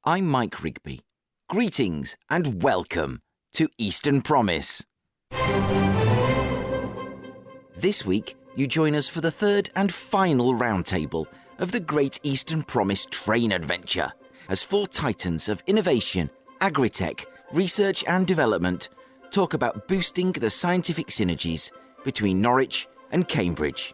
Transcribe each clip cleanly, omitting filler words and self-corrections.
I'm Mike Rigby. Greetings and welcome to Eastern Promise. This week, you join us for the third and final roundtable of the Great Eastern Promise train adventure as four titans of innovation, Agri-TechE, research and development talk about boosting the scientific synergies between Norwich and Cambridge.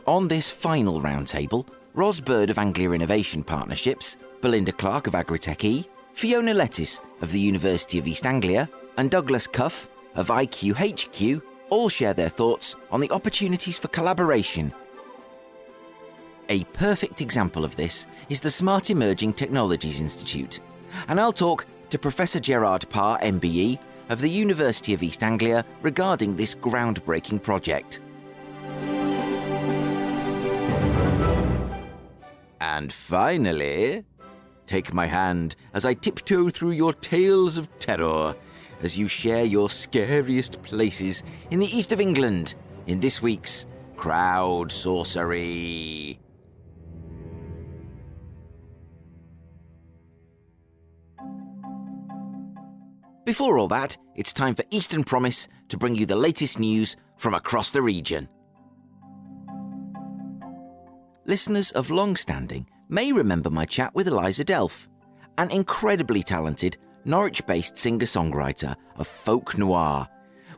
On this final roundtable, Roz Bird of Anglia Innovation Partnerships, Belinda Clarke of Agri-TechE, Fiona Lettice of the University of East Anglia, and Douglass Cuff of IQHQ all share their thoughts on the opportunities for collaboration. A perfect example of this is the Smart Emerging Technologies Institute, and I'll talk to Professor Gerard Parr MBE of the University of East Anglia regarding this groundbreaking project. And finally, take my hand as I tiptoe through your tales of terror as you share your scariest places in the east of England in this week's Crowd Sorcery. Before all that, it's time for Eastern Promise to bring you the latest news from across the region. Listeners of long standing may remember my chat with Eliza Delph, an incredibly talented Norwich-based singer-songwriter of folk noir,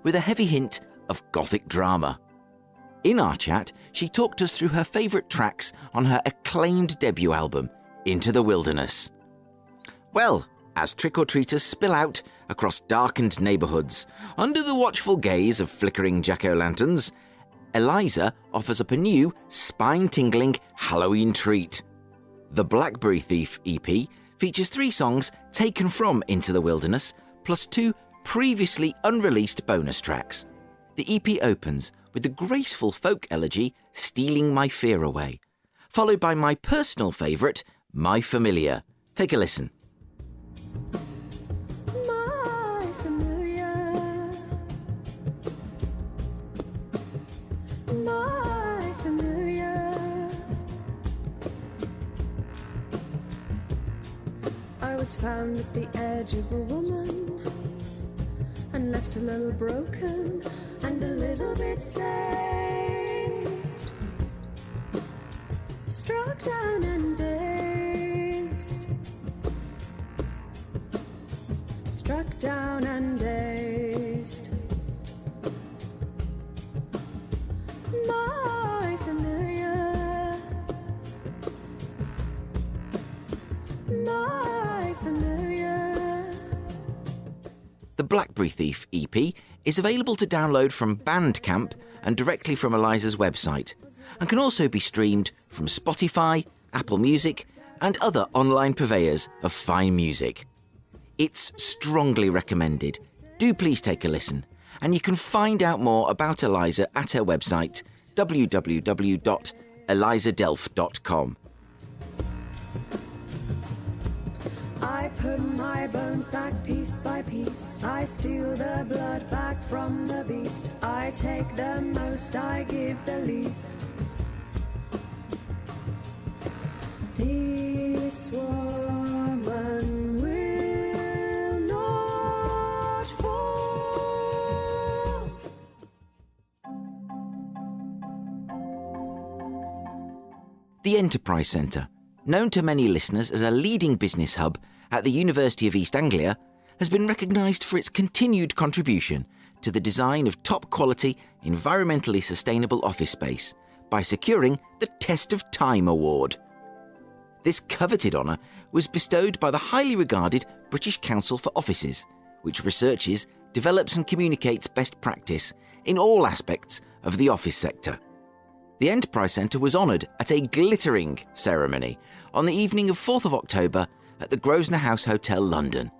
with a heavy hint of gothic drama. In our chat, she talked us through her favourite tracks on her acclaimed debut album, Into the Wilderness. Well, as trick-or-treaters spill out across darkened neighbourhoods, under the watchful gaze of flickering jack-o'-lanterns, Eliza offers up a new, spine-tingling Halloween treat. The Blackberry Thief EP features 3 songs taken from Into the Wilderness, plus 2 previously unreleased bonus tracks. The EP opens with the graceful folk elegy Stealing My Fear Away, followed by my personal favourite, My Familiar. Take a listen. I was found at the edge of a woman and left a little broken and a little bit saved. Struck down and dazed. Struck down and dazed. My familiar. My familiar. The Blackberry Thief EP is available to download from Bandcamp and directly from Eliza's website, and can also be streamed from Spotify, Apple Music, and other online purveyors of fine music. It's strongly recommended. Do please take a listen, and you can find out more about Eliza at her website, www.elizadelph.com. I put my bones back piece by piece. I steal the blood back from the beast. I take the most, I give the least. This woman will not fall. The Enterprise Centre, known to many listeners as a leading business hub at the University of East Anglia, has been recognised for its continued contribution to the design of top-quality, environmentally sustainable office space by securing the Test of Time Award. This coveted honour was bestowed by the highly regarded British Council for Offices, which researches, develops and communicates best practice in all aspects of the office sector. The Enterprise Centre was honoured at a glittering ceremony on the evening of 4th of October at the Grosvenor House Hotel, London.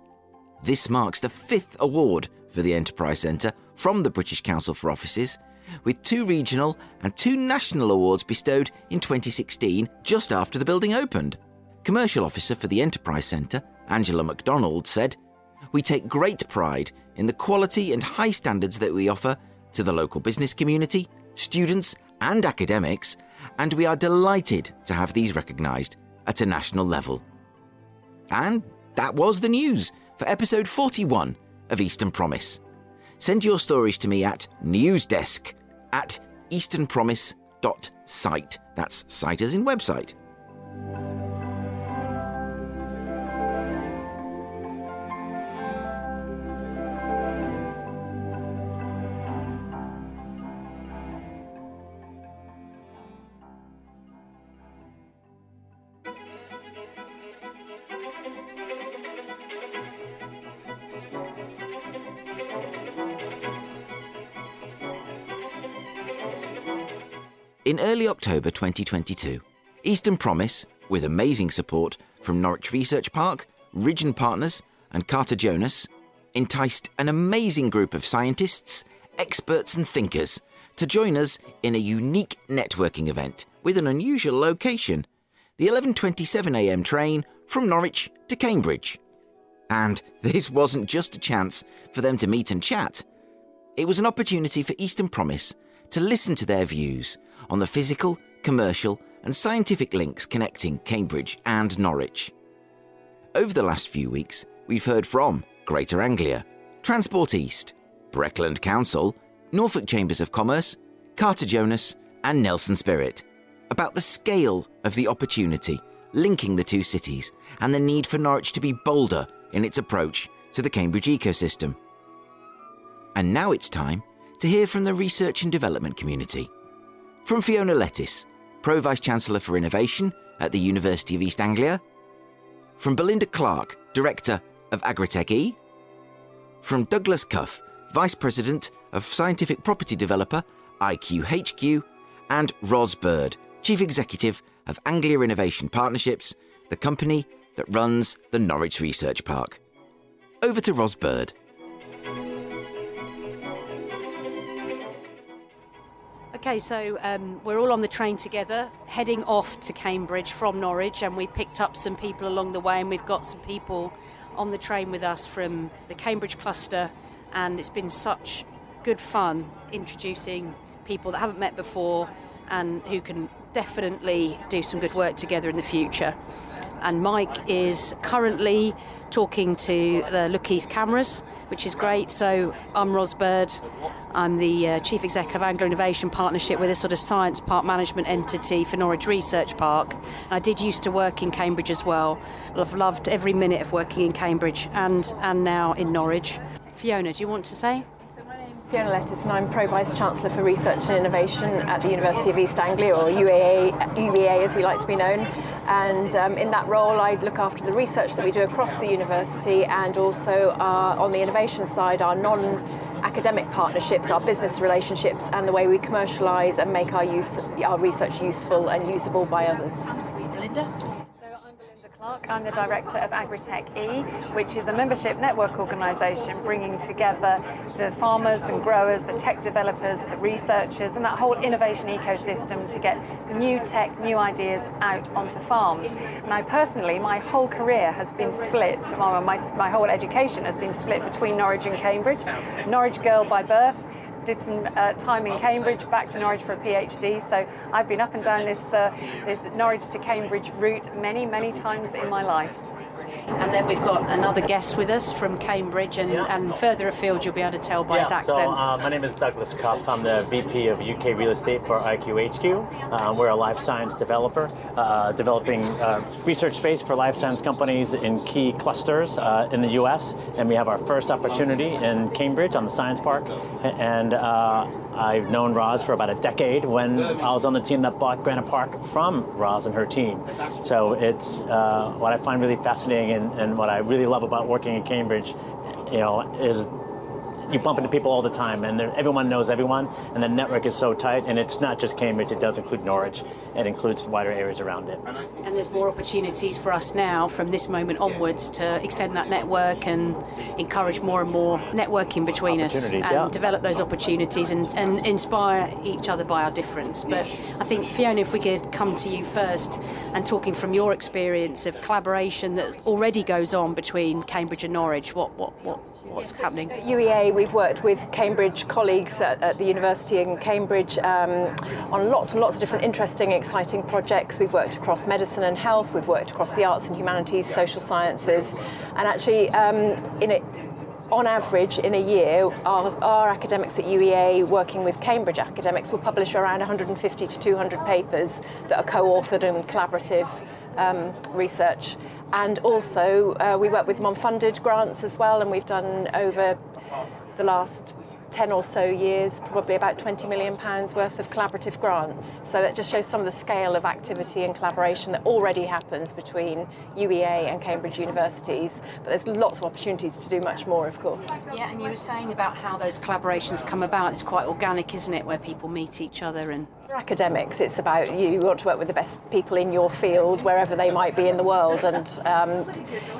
This marks the 5th award for the Enterprise Centre from the British Council for Offices, with 2 regional and 2 national awards bestowed in 2016, just after the building opened. Commercial Officer for the Enterprise Centre, Angela MacDonald, said, We take great pride in the quality and high standards that we offer to the local business community, students and academics, and we are delighted to have these recognised at a national level. And that was the news for episode 41 of Eastern Promise. Send your stories to me at newsdesk@easternpromise.site. That's site as in website. In early October 2022, Eastern Promise, with amazing support from Norwich Research Park, Ridgeon Partners and Carter Jonas, enticed an amazing group of scientists, experts and thinkers to join us in a unique networking event with an unusual location, the 11:27 a.m. train from Norwich to Cambridge. And this wasn't just a chance for them to meet and chat. It was an opportunity for Eastern Promise to listen to their views on the physical, commercial and scientific links connecting Cambridge and Norwich. Over the last few weeks, we've heard from Greater Anglia, Transport East, Breckland Council, Norfolk Chambers of Commerce, Carter Jonas and Nelson Spirit about the scale of the opportunity linking the two cities and the need for Norwich to be bolder in its approach to the Cambridge ecosystem. And now it's time to hear from the research and development community. From Fiona Lettice, Pro-Vice Chancellor for Innovation at the University of East Anglia. From Belinda Clarke, Director of Agri-TechE. From Douglass Cuff, Vice President of Scientific Property Developer, IQHQ. And Roz Bird, Chief Executive of Anglia Innovation Partnerships, the company that runs the Norwich Research Park. Over to Roz Bird. Okay, so we're all on the train together, heading off to Cambridge from Norwich, and we picked up some people along the way, and we've got some people on the train with us from the Cambridge cluster, and it's been such good fun introducing people that haven't met before and who can definitely do some good work together in the future. And Mike is currently talking to the Look East cameras, which is great. So I'm Roz Bird. I'm the Chief Exec of Anglia Innovation Partnership with a sort of science park management entity for Norwich Research Park. And I did used to work in Cambridge as well. I've loved every minute of working in Cambridge and now in Norwich. Fiona, do you want to say? Fiona Lettice, and I'm Pro-Vice Chancellor for Research and Innovation at the University of East Anglia, or UEA as we like to be known. And in that role, I look after the research that we do across the university, and also on the innovation side, our non-academic partnerships, our business relationships, and the way we commercialise and make our research useful and usable by others. Belinda? I'm the Director of Agri-TechE, which is a membership network organisation bringing together the farmers and growers, the tech developers, the researchers, and that whole innovation ecosystem to get new tech, new ideas out onto farms. Now, personally, my whole career has been split, well, my whole education has been split between Norwich and Cambridge. Norwich girl by birth. Did some time in Cambridge, back to Norwich for a PhD. So I've been up and down this Norwich to Cambridge route many, many times in my life. And then we've got another guest with us from Cambridge, and further afield you'll be able to tell by his accent. So my name is Douglass Cuff. I'm the VP of UK Real Estate for IQHQ. We're a life science developer, developing research space for life science companies in key clusters in the US. And we have our first opportunity in Cambridge on the Science Park. And I've known Roz for about a decade when I was on the team that bought Granite Park from Roz and her team. So it's what I find really fascinating and what I really love about working in Cambridge, is you bump into people all the time, and everyone knows everyone, and the network is so tight, and it's not just Cambridge, it does include Norwich. It includes wider areas around it. And there's more opportunities for us now from this moment onwards to extend that network and encourage more and more networking between us and develop those opportunities and inspire each other by our difference. But I think, Fiona, if we could come to you first and talking from your experience of collaboration that already goes on between Cambridge and Norwich, what's happening? At UEA, we've worked with Cambridge colleagues at the University in Cambridge on lots and lots of different interesting, exciting projects. We've worked across medicine and health, we've worked across the arts and humanities, social sciences, and actually on average in a year, our academics at UEA working with Cambridge academics will publish around 150 to 200 papers that are co-authored and collaborative research. And also we work with them on funded grants as well, and we've done over the last 10 or so years, probably about £20 million worth of collaborative grants. So that just shows some of the scale of activity and collaboration that already happens between UEA and Cambridge universities. But there's lots of opportunities to do much more, of course. Yeah, and you were saying about how those collaborations come about. It's quite organic, isn't it, where people meet each other and... For academics, it's about you want to work with the best people in your field, wherever they might be in the world. And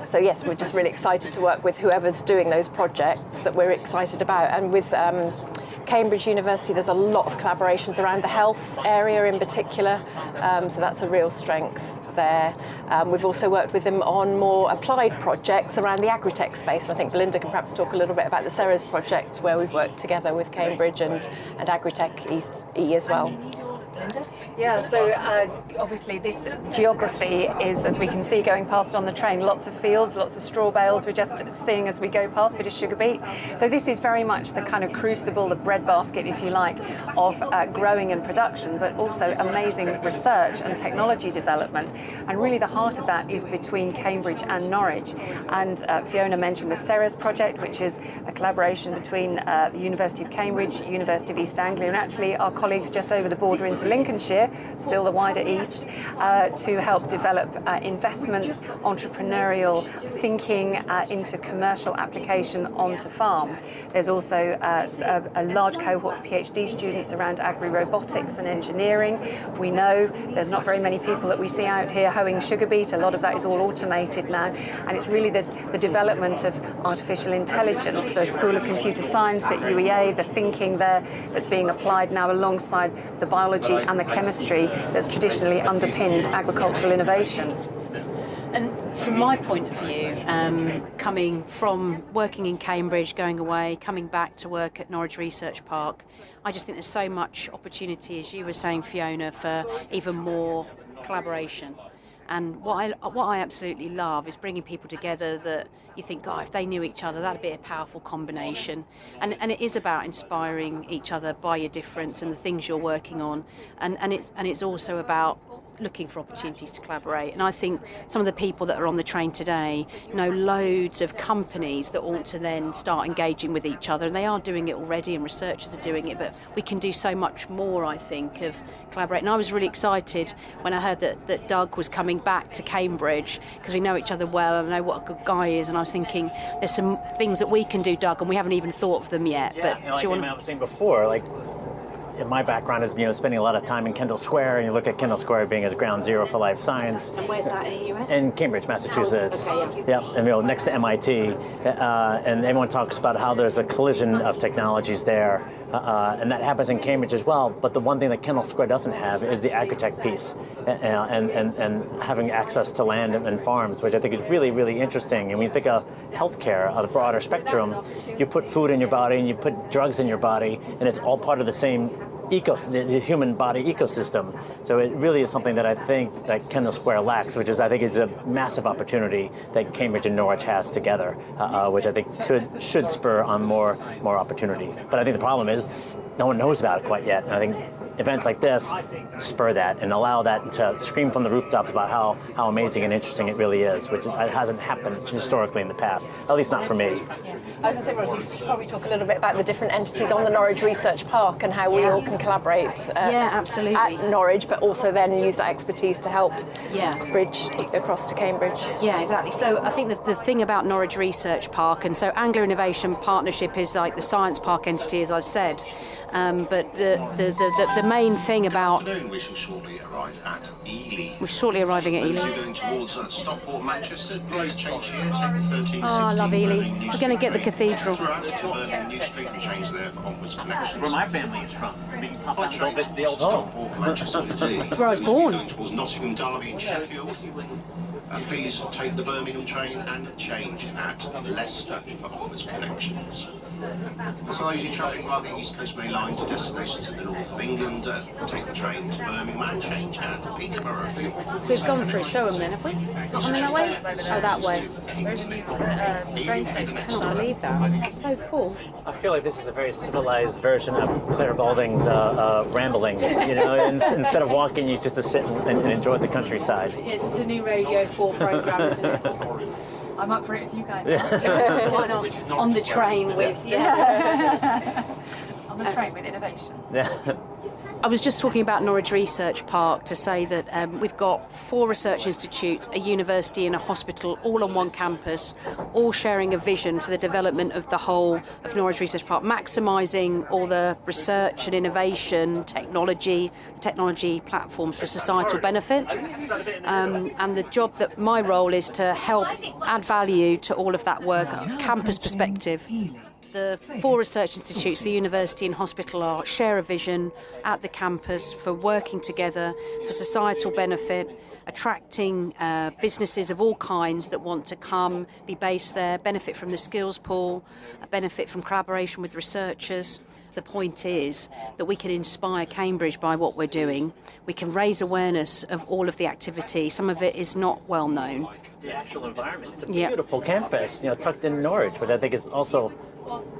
so, yes, we're just really excited to work with whoever's doing those projects that we're excited about. And with Cambridge University, there's a lot of collaborations around the health area in particular. So that's a real strength there. We've also worked with them on more applied projects around the Agri-TechE space. And I think Belinda can perhaps talk a little bit about the Ceres project, where we've worked together with Cambridge and Agri-TechE East as well. Yeah, so obviously this geography is, as we can see going past on the train, lots of fields, lots of straw bales we're just seeing as we go past, a bit of sugar beet. So this is very much the kind of crucible, the breadbasket, if you like, of growing and production, but also amazing research and technology development. And really the heart of that is between Cambridge and Norwich. And Fiona mentioned the Ceres project, which is a collaboration between the University of Cambridge, University of East Anglia, and actually our colleagues just over the border into Lincolnshire, still the wider East, to help develop investments, entrepreneurial thinking into commercial application onto farm. There's also a large cohort of PhD students around agri-robotics and engineering. We know there's not very many people that we see out here hoeing sugar beet. A lot of that is all automated now, and it's really the development of artificial intelligence, the School of Computer Science at UEA, the thinking there that's being applied now alongside the biology and the chemistry that's traditionally underpinned agricultural innovation. And from my point of view, coming from working in Cambridge, going away, coming back to work at Norwich Research Park, I just think there's so much opportunity, as you were saying, Fiona, for even more collaboration. And what I absolutely love is bringing people together that you think, God, if they knew each other, that'd be a powerful combination. And it is about inspiring each other by your difference and the things you're working on. And it's also about looking for opportunities to collaborate. And I think some of the people that are on the train today know loads of companies that want to then start engaging with each other, and they are doing it already, and researchers are doing it, but we can do so much more, I think, of collaborating. And I was really excited when I heard that Doug was coming back to Cambridge, because we know each other well and I know what a good guy is, and I was thinking there's some things that we can do, Doug, and we haven't even thought of them yet. Yeah, but I was saying before, my background is, spending a lot of time in Kendall Square, and you look at Kendall Square being as ground zero for life science. And where's that, in the US? In Cambridge, Massachusetts. Oh, okay, yeah. Yep, and next to MIT. And everyone talks about how there's a collision of technologies there, and that happens in Cambridge as well. But the one thing that Kendall Square doesn't have is the Agri-TechE piece, and having access to land and farms, which I think is really, really interesting. And when you think of healthcare on a broader spectrum, you put food in your body and you put drugs in your body, and it's all part of the same the human body ecosystem. So it really is something that I think that Kendall Square lacks, which is, I think, is a massive opportunity that Cambridge and Norwich has together, which I think should spur on more opportunity. But I think the problem is no one knows about it quite yet. And I think events like this spur that and allow that to scream from the rooftops about how amazing and interesting it really is, which hasn't happened historically in the past, at least not for me. I was going to say, Roz, you should probably talk a little bit about the different entities on the Norwich Research Park and how we all can collaborate absolutely. at Norwich, but also then use that expertise to help bridge across to Cambridge. Yeah, exactly. So I think that the thing about Norwich Research Park, and so Anglia Innovation Partnership is like the science park entity, as I've said. But the main thing about... We shall shortly arrive at Ely. We're shortly arriving at Ely. Going towards Stockport, Manchester. Please change here, take the 1316. I love Ely. We're going to get the cathedral. New Street and change there for onwards connections. Where my family is from. We can pop out and go visit the old Stockport, Manchester. That's where I was born. Going towards Nottingham, Derby and Sheffield. Please take the Birmingham train and change at Leicester for onwards connections. So those who are travelling by the East Coast Main Line to destinations in the north of England, take the train to Birmingham and change at Peterborough. So we've gone through Soham then, have we? On that way? Oh, that way. There's a new train station. I can't believe that. It's so cool. I feel like this is a very civilized version of Claire Balding's ramblings. You know, instead of walking, you just to sit and enjoy the countryside. Yes, it's a new Radio 4 programme, isn't it? I'm up for it if you guys are. Why not? On the train with, On the train with innovation. Yeah. I was just talking about Norwich Research Park to say that we've got 4 research institutes, a university and a hospital, all on one campus, all sharing a vision for the development of the whole of Norwich Research Park, maximising all the research and innovation, technology platforms for societal benefit. And the job that my role is to help add value to all of that work, campus perspective. The 4 research institutes, the university and hospital, share a vision at the campus for working together for societal benefit, attracting businesses of all kinds that want to come, be based there, benefit from the skills pool, benefit from collaboration with researchers. The point is that we can inspire Cambridge by what we're doing. We can raise awareness of all of the activity. Some of it is not well known. The actual environment. It's a beautiful campus, tucked in Norwich, which I think is also...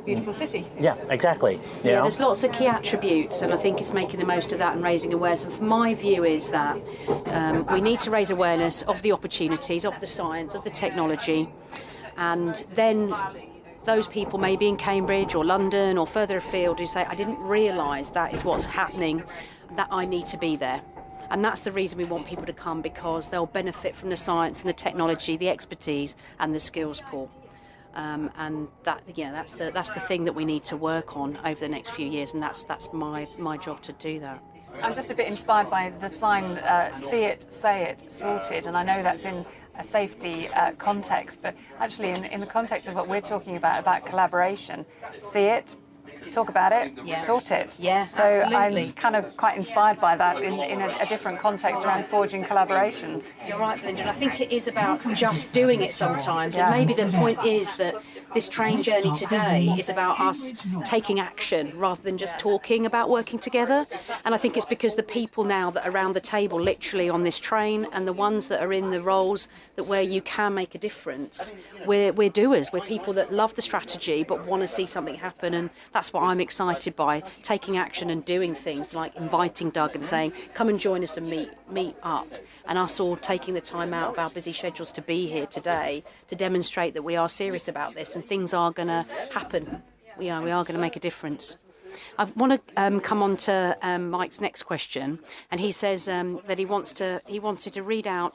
Beautiful city. Yeah, exactly. Yeah, there's lots of key attributes, and I think it's making the most of that and raising awareness. And my view is that we need to raise awareness of the opportunities, of the science, of the technology, and then those people maybe in Cambridge or London or further afield who say, I didn't realise that is what's happening, that I need to be there. And that's the reason we want people to come, because they'll benefit from the science and the technology, the expertise and the skills pool. And that's the thing that we need to work on over the next few years, and that's my job to do that. I'm just a bit inspired by the sign, see it, say it, sorted, and I know that's in a safety context, but actually in the context of what we're talking about collaboration, see it, talk about it, sort it. Yeah, so absolutely. I'm kind of quite inspired by that in a different context around forging collaborations. You're right, Belinda. I think it is about just doing it sometimes. And maybe the point is that this train journey today is about us taking action rather than just talking about working together. And I think it's because the people now that are around the table literally on this train, and the ones that are in the roles that where you can make a difference, we're doers. We're people that love the strategy but want to see something happen, and that's what I'm excited by, taking action and doing things like inviting Doug and saying, come and join us and meet up, and us all taking the time out of our busy schedules to be here today to demonstrate that we are serious about this and things are going to happen. We are going to make a difference. I want to come on to Mike's next question, and he says that he wanted to read out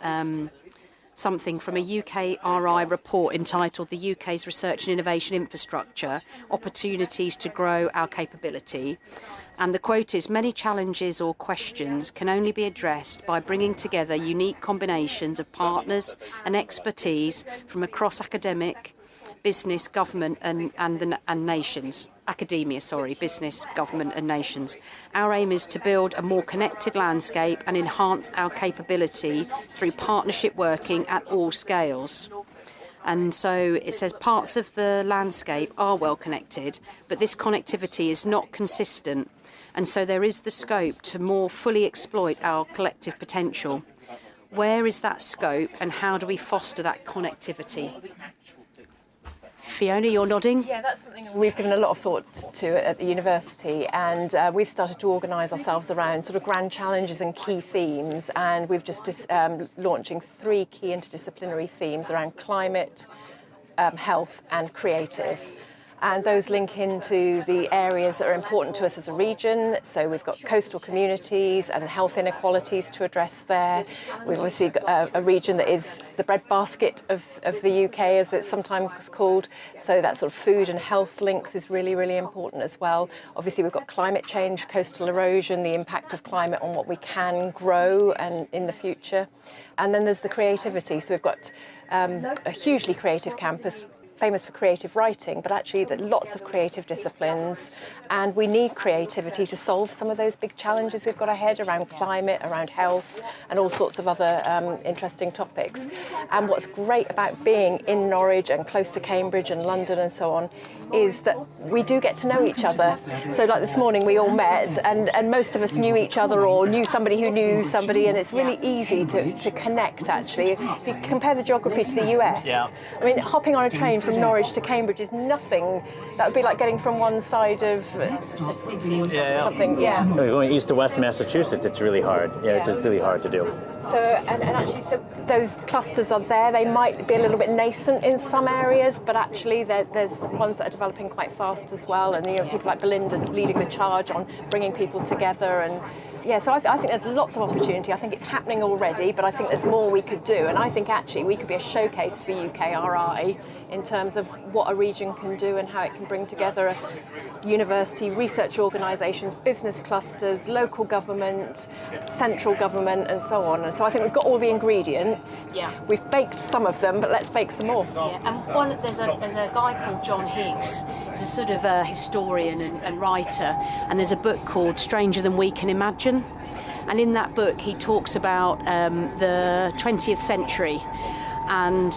something from a UKRI report entitled The UK's Research and Innovation Infrastructure, Opportunities to Grow Our Capability. And the quote is, many challenges or questions can only be addressed by bringing together unique combinations of partners and expertise from across academic, business, government and nations. Academia, business, government and nations. Our aim is to build a more connected landscape and enhance our capability through partnership working at all scales. And so it says parts of the landscape are well connected, but this connectivity is not consistent. And so there is the scope to more fully exploit our collective potential. Where is that scope and how do we foster that connectivity? Fiona, you're nodding. Yeah, that's something we've given a lot of thought to at the university, and we've started to organise ourselves around sort of grand challenges and key themes, and we've just launching 3 key interdisciplinary themes around climate, health and creative. and those link into the areas that are important to us as a region. So we've got coastal communities and health inequalities to address there. We've obviously got a region that is the breadbasket of the UK, as it's sometimes called. So that sort of food and health links is really, really important as well. Obviously we've got climate change, coastal erosion, the impact of climate on what we can grow and in the future. And then there's the creativity. So we've got a hugely creative campus, famous for creative writing, but actually lots of creative disciplines, and we need creativity to solve some of those big challenges we've got ahead around climate, around health, and all sorts of other interesting topics. And what's great about being in Norwich and close to Cambridge and London and so on is that we do get to know each other. So like this morning we all met, and most of us knew each other or knew somebody who knew somebody, and it's really easy to connect actually. If you compare the geography to the US, I mean, hopping on a train from Norwich to Cambridge is nothing. That would be like getting from one side of something. Going east to west Massachusetts, it's really hard. It's just really hard to do. So, and actually, so those clusters are there. They might be a little bit nascent in some areas, but actually there's ones that are developing quite fast as well. And people like Belinda leading the charge on bringing people together. And so I think there's lots of opportunity. I think it's happening already, but I think there's more we could do. And I think actually we could be a showcase for UKRI in terms of what a region can do and how it can bring together university, research organisations, business clusters, local government, central government, and so on. And so I think we've got all the ingredients. We've baked some of them, but let's bake some more. And there's a guy called John Higgs. He's a sort of a historian and writer, and there's a book called Stranger Than We Can Imagine. And in that book he talks about the 20th century and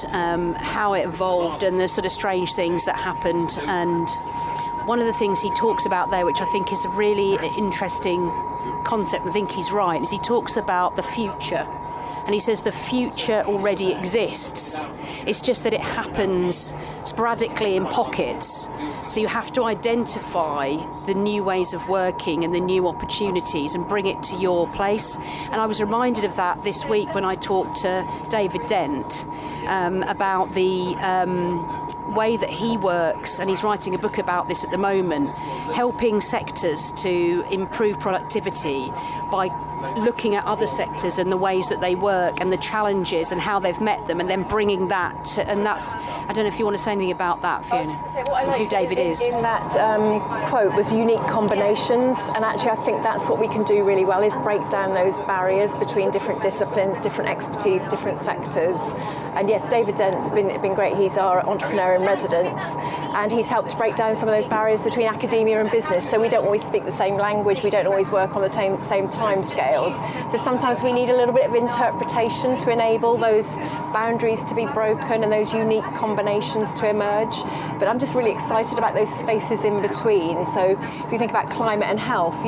how it evolved and the sort of strange things that happened. And one of the things he talks about there, which I think is a really interesting concept, I think he's right, is he talks about the future. And he says the future already exists. It's just that it happens sporadically in pockets. So you have to identify the new ways of working and the new opportunities and bring it to your place. And I was reminded of that this week when I talked to David Dent about the way that he works, and he's writing a book about this at the moment, helping sectors to improve productivity by looking at other sectors and the ways that they work and the challenges and how they've met them, and then bringing that to, and that's, I don't know if you want to say anything about that, Fiona, who David is. In that quote was unique combinations, and actually I think that's what we can do really well, is break down those barriers between different disciplines, different expertise, different sectors. And yes, David Dent's been great. He's our entrepreneur in residence, and he's helped to break down some of those barriers between academia and business. So we don't always speak the same language, we don't always work on the same time scales. So sometimes we need a little bit of interpretation to enable those boundaries to be broken and those unique combinations to emerge. But I'm just really excited about those spaces in between. So if you think about climate and health,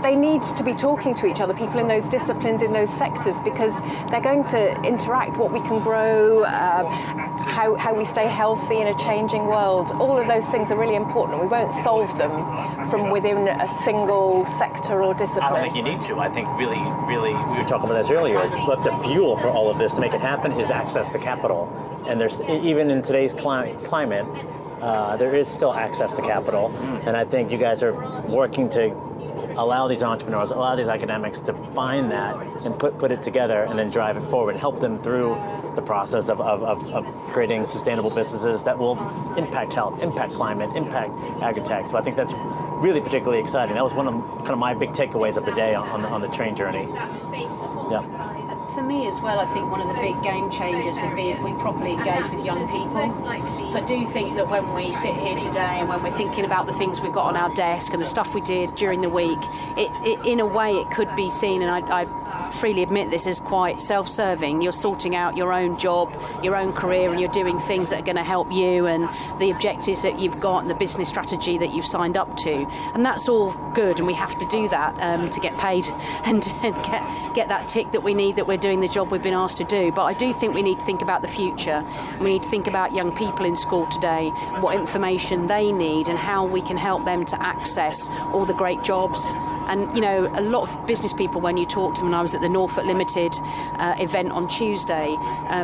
they need to be talking to each other, people in those disciplines, in those sectors, because they're going to interact, what we can grow, how we stay healthy in a changing world. All of those things are really important. We won't solve them from within a single sector or discipline. I don't think you need to. I think really, we were talking about this earlier, but the fuel for all of this to make it happen is access to capital. And there's, even in today's climate, there is still access to capital. And I think you guys are working to allow these entrepreneurs, allow these academics to find that and put it together and then drive it forward, help them through the process of creating sustainable businesses that will impact health, impact climate, impact Agri-TechE. So I think that's really particularly exciting. That was one of kind of my big takeaways of the day on the train journey. Yeah. For me as well, I think one of the big game changers would be if we properly engage with young people. So I do think that when we sit here today and when we're thinking about the things we've got on our desk and the stuff we did during the week, it in a way it could be seen, and I freely admit this, as quite self-serving. You're sorting out your own job, your own career, and you're doing things that are going to help you and the objectives that you've got and the business strategy that you've signed up to. And that's all good, and we have to do that to get paid and get that tick that we need, that we're doing the job we've been asked to do. But I do think we need to think about the future. We need to think about young people in school today, what information they need and how we can help them to access all the great jobs And, you know, a lot of business people, when you talk to them, and I was at the Norfolk Limited event on Tuesday,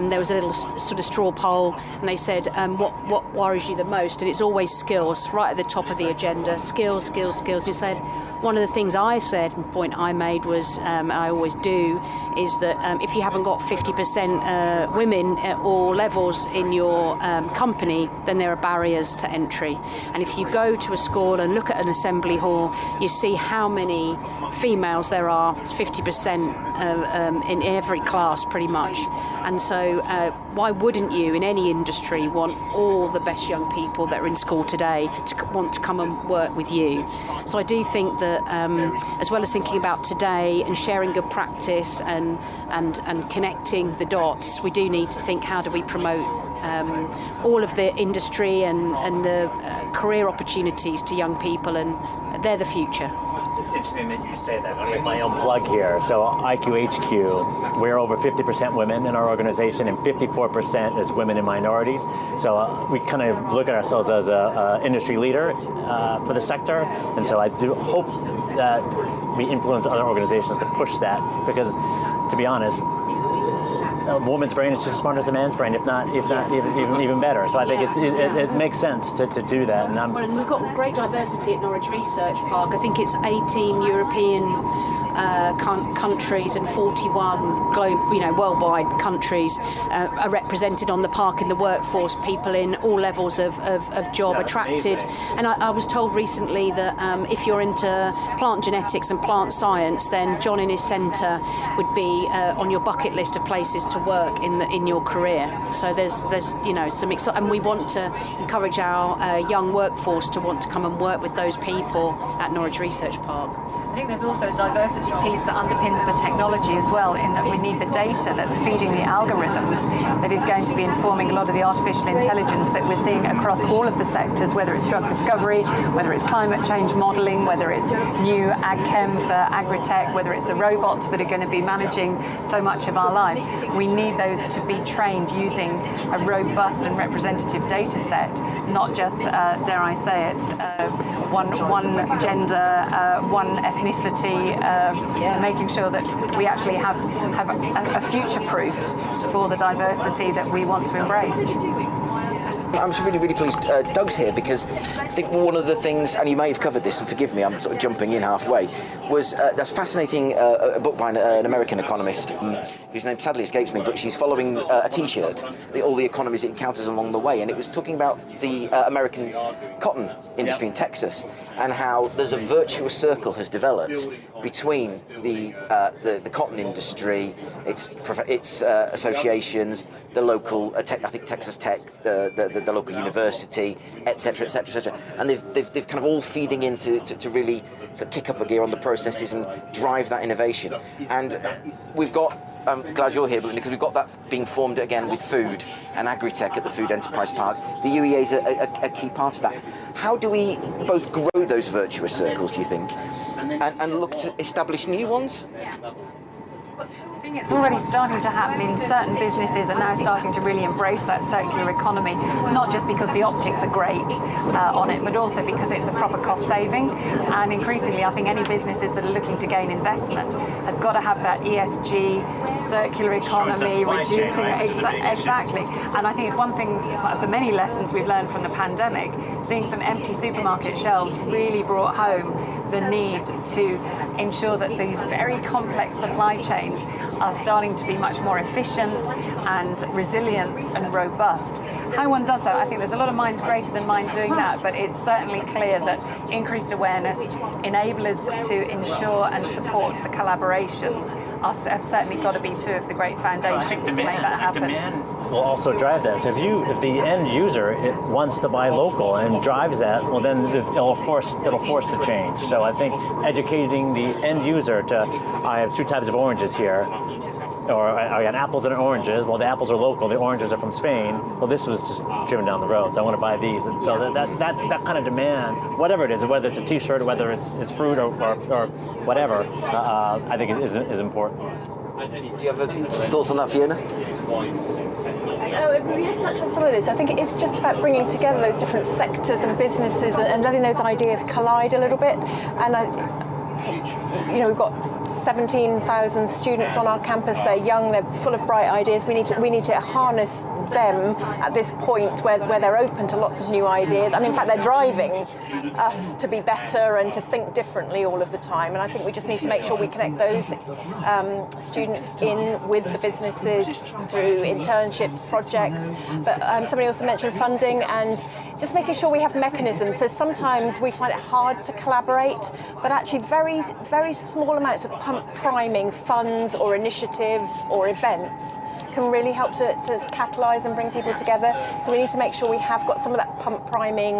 there was a little sort of straw poll, and they said, what worries you the most? And it's always skills, right at the top of the agenda. Skills, skills, skills. You said, one of the things I said, and the point I made was, I always do, is that if you haven't got 50% women at all levels in your company, then there are barriers to entry. And if you go to a school and look at an assembly hall, you see how many females there are. It's 50% in every class, pretty much. And so why wouldn't you, in any industry, want all the best young people that are in school today to want to come and work with you? So I do think that as well as thinking about today and sharing good practice and connecting the dots, we do need to think, how do we promote all of the industry and the career opportunities to young people, and they're the future. It's interesting that you say that. I'll make my own plug here. So IQHQ, we're over 50% women in our organization, and 54% is women and minorities. So we kind of look at ourselves as a industry leader for the sector, and so I do hope that we influence other organizations to push that, because, to be honest, a woman's brain is just as smart as a man's brain, if not even better. So I think it makes sense to do that. And we've got great diversity at Norwich Research Park. I think it's 18 European countries and 41 worldwide countries are represented on the park in the workforce. People in all levels of job attracted. And I was told recently that if you're into plant genetics and plant science, then John Innes Centre would be on your bucket list of places to work in your career. So there's some excitement, and we want to encourage our young workforce to want to come and work with those people at Norwich Research Park. I think there's also a diversity piece that underpins the technology as well, in that we need the data that's feeding the algorithms that is going to be informing a lot of the artificial intelligence that we're seeing across all of the sectors, whether it's drug discovery, whether it's climate change modelling, whether it's new ag-chem for Agri-TechE, whether it's the robots that are going to be managing so much of our lives. We need those to be trained using a robust and representative data set, not just, dare I say it, one gender, one ethnicity, making sure that we actually have a future-proof for the diversity that we want to embrace. I'm really, really pleased Doug's here, because I think one of the things, and you may have covered this, and forgive me, I'm sort of jumping in halfway, was a fascinating book by an American economist whose name sadly escapes me, but she's following a T-shirt, all the economies it encounters along the way, and it was talking about the American cotton industry in Texas, and how there's a virtuous circle has developed between the cotton industry, its associations, the local, I think Texas Tech, the local university, etc., etc., etc., and they've kind of all feeding into to really sort of kick up a gear on the processes and drive that innovation. And we've got, I'm glad you're here, because we've got that being formed again with food and Agri-TechE at the Food Enterprise Park. The UEA is a key part of that. How do we both grow those virtuous circles, do you think, and look to establish new ones? I think it's already starting to happen in certain businesses, are now starting to really embrace that circular economy, not just because the optics are great on it, but also because it's a proper cost saving. And increasingly, I think any businesses that are looking to gain investment has got to have that ESG, circular economy, reducing exactly. And I think it's one thing of the many lessons we've learned from the pandemic, seeing some empty supermarket shelves really brought home the need to ensure that these very complex supply chains are starting to be much more efficient and resilient and robust. How one does that, I think there's a lot of minds greater than mine doing that, but it's certainly clear that increased awareness, enablers to ensure and support the collaborations have certainly got to be two of the great foundations to make that happen. Demand will also drive that. So if the end user wants to buy local and drives that, well then it'll force the change. So I think educating the end user to, I have two types of oranges here, or I got apples and oranges. Well, the apples are local, the oranges are from Spain. Well, this was just driven down the road, so I want to buy these. And so that kind of demand, whatever it is, whether it's a T-shirt, whether it's fruit or whatever, I think is important. Do you have thoughts on that, Fiona? We have touched on some of this. I think it's just about bringing together those different sectors and businesses and letting those ideas collide a little bit. And we've got 17,000 students on our campus. They're young, they're full of bright ideas. We need to harness them at this point where they're open to lots of new ideas, and in fact they're driving us to be better and to think differently all of the time. And I think we just need to make sure we connect those students in with the businesses through internships, projects, but somebody also mentioned funding and just making sure we have mechanisms. So sometimes we find it hard to collaborate, but actually very, very small amounts of pump priming funds or initiatives or events can really help to catalyse and bring people together. So we need to make sure we have got some of that pump priming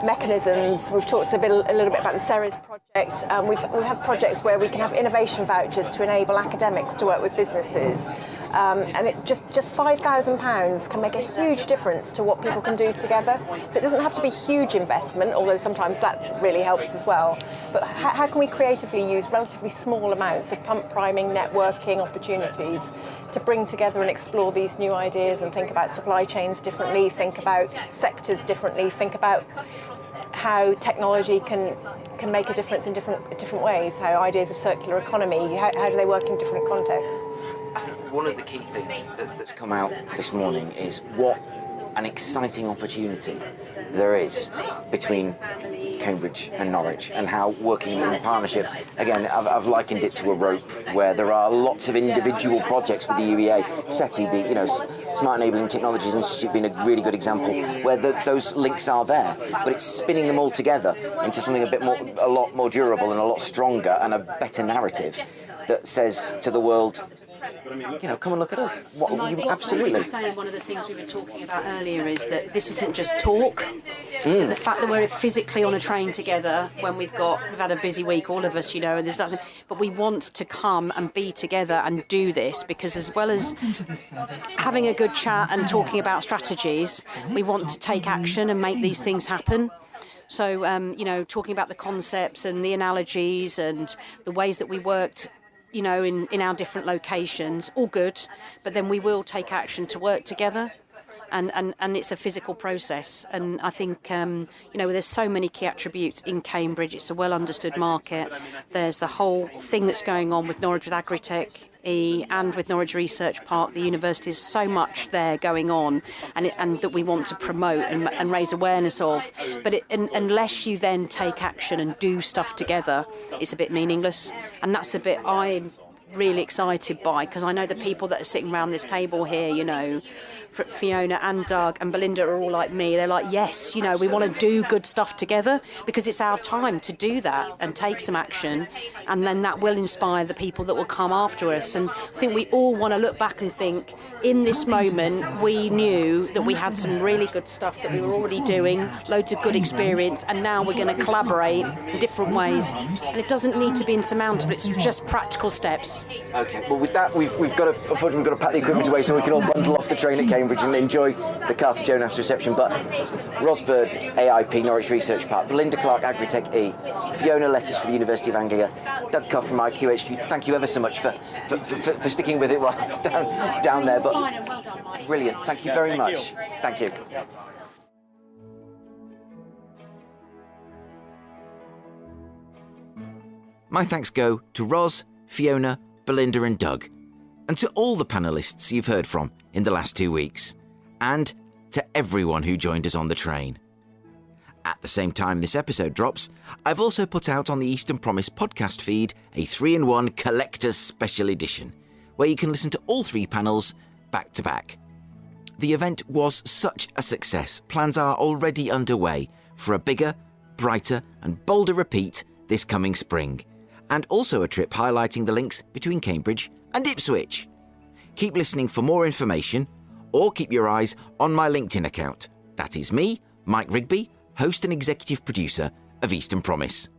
mechanisms. We've talked a little bit about the SERIS project. We have projects where we can have innovation vouchers to enable academics to work with businesses. And it just £5,000 can make a huge difference to what people can do together. So it doesn't have to be huge investment, although sometimes that really helps as well. But how can we creatively use relatively small amounts of pump priming, networking opportunities to bring together and explore these new ideas and think about supply chains differently, think about sectors differently, think about how technology can make a difference in different ways, how ideas of circular economy, how do they work in different contexts? I think one of the key things that's come out this morning is what an exciting opportunity there is between Cambridge and Norwich, and how working in partnership, again, I've likened it to a rope where there are lots of individual projects with the UEA, SETI, Smart Enabling Technologies Institute being a really good example, where those links are there, but it's spinning them all together into something a lot more durable and a lot stronger and a better narrative that says to the world, come and look at us. Absolutely. What saying, one of the things we were talking about earlier is that this isn't just talk. The fact that we're physically on a train together when we've had a busy week, all of us, and there's nothing, but we want to come and be together and do this, because as well as having a good chat and talking about strategies, we want to take action and make these things happen. So, talking about the concepts and the analogies and the ways that we worked in our different locations, all good, but then we will take action to work together, and it's a physical process. And I think, there's so many key attributes in Cambridge. It's a well understood market. There's the whole thing that's going on with Norwich with Agri-TechE and with Norwich Research Park, the university. There's so much there going on, and that we want to promote and raise awareness of. But unless you then take action and do stuff together, it's a bit meaningless. And that's the bit I'm really excited by, because I know the people that are sitting around this table here, Fiona and Doug and Belinda are all like me. They're like, yes, we want to do good stuff together, because it's our time to do that and take some action, and then that will inspire the people that will come after us. And I think we all want to look back and think, in this moment, we knew that we had some really good stuff that we were already doing, loads of good experience, and now we're going to collaborate in different ways. And it doesn't need to be insurmountable, it's just practical steps. Okay, well with that, we've got to pack the equipment away so we can all bundle off the train at Cambridge and enjoy the Carter Jonas reception. But Roz Bird, AIP, Norwich Research Park, Belinda Clarke, Agri-TechE, Fiona Lettice for the University of Anglia, Doug Cuff from IQHQ, thank you ever so much for sticking with it while I was down there. But brilliant, thank you very much. Thank you. My thanks go to Roz, Fiona, Belinda and Doug, and to all the panellists you've heard from in the last 2 weeks, and to everyone who joined us on the train. At the same time this episode drops, I've also put out on the Eastern Promise podcast feed a 3-in-1 Collector's Special Edition, where you can listen to all 3 panels back to back. The event was such a success, plans are already underway for a bigger, brighter and bolder repeat this coming spring, and also a trip highlighting the links between Cambridge and Ipswich. Keep listening for more information, or keep your eyes on my LinkedIn account. That is me, Mike Rigby, host and executive producer of Eastern Promise.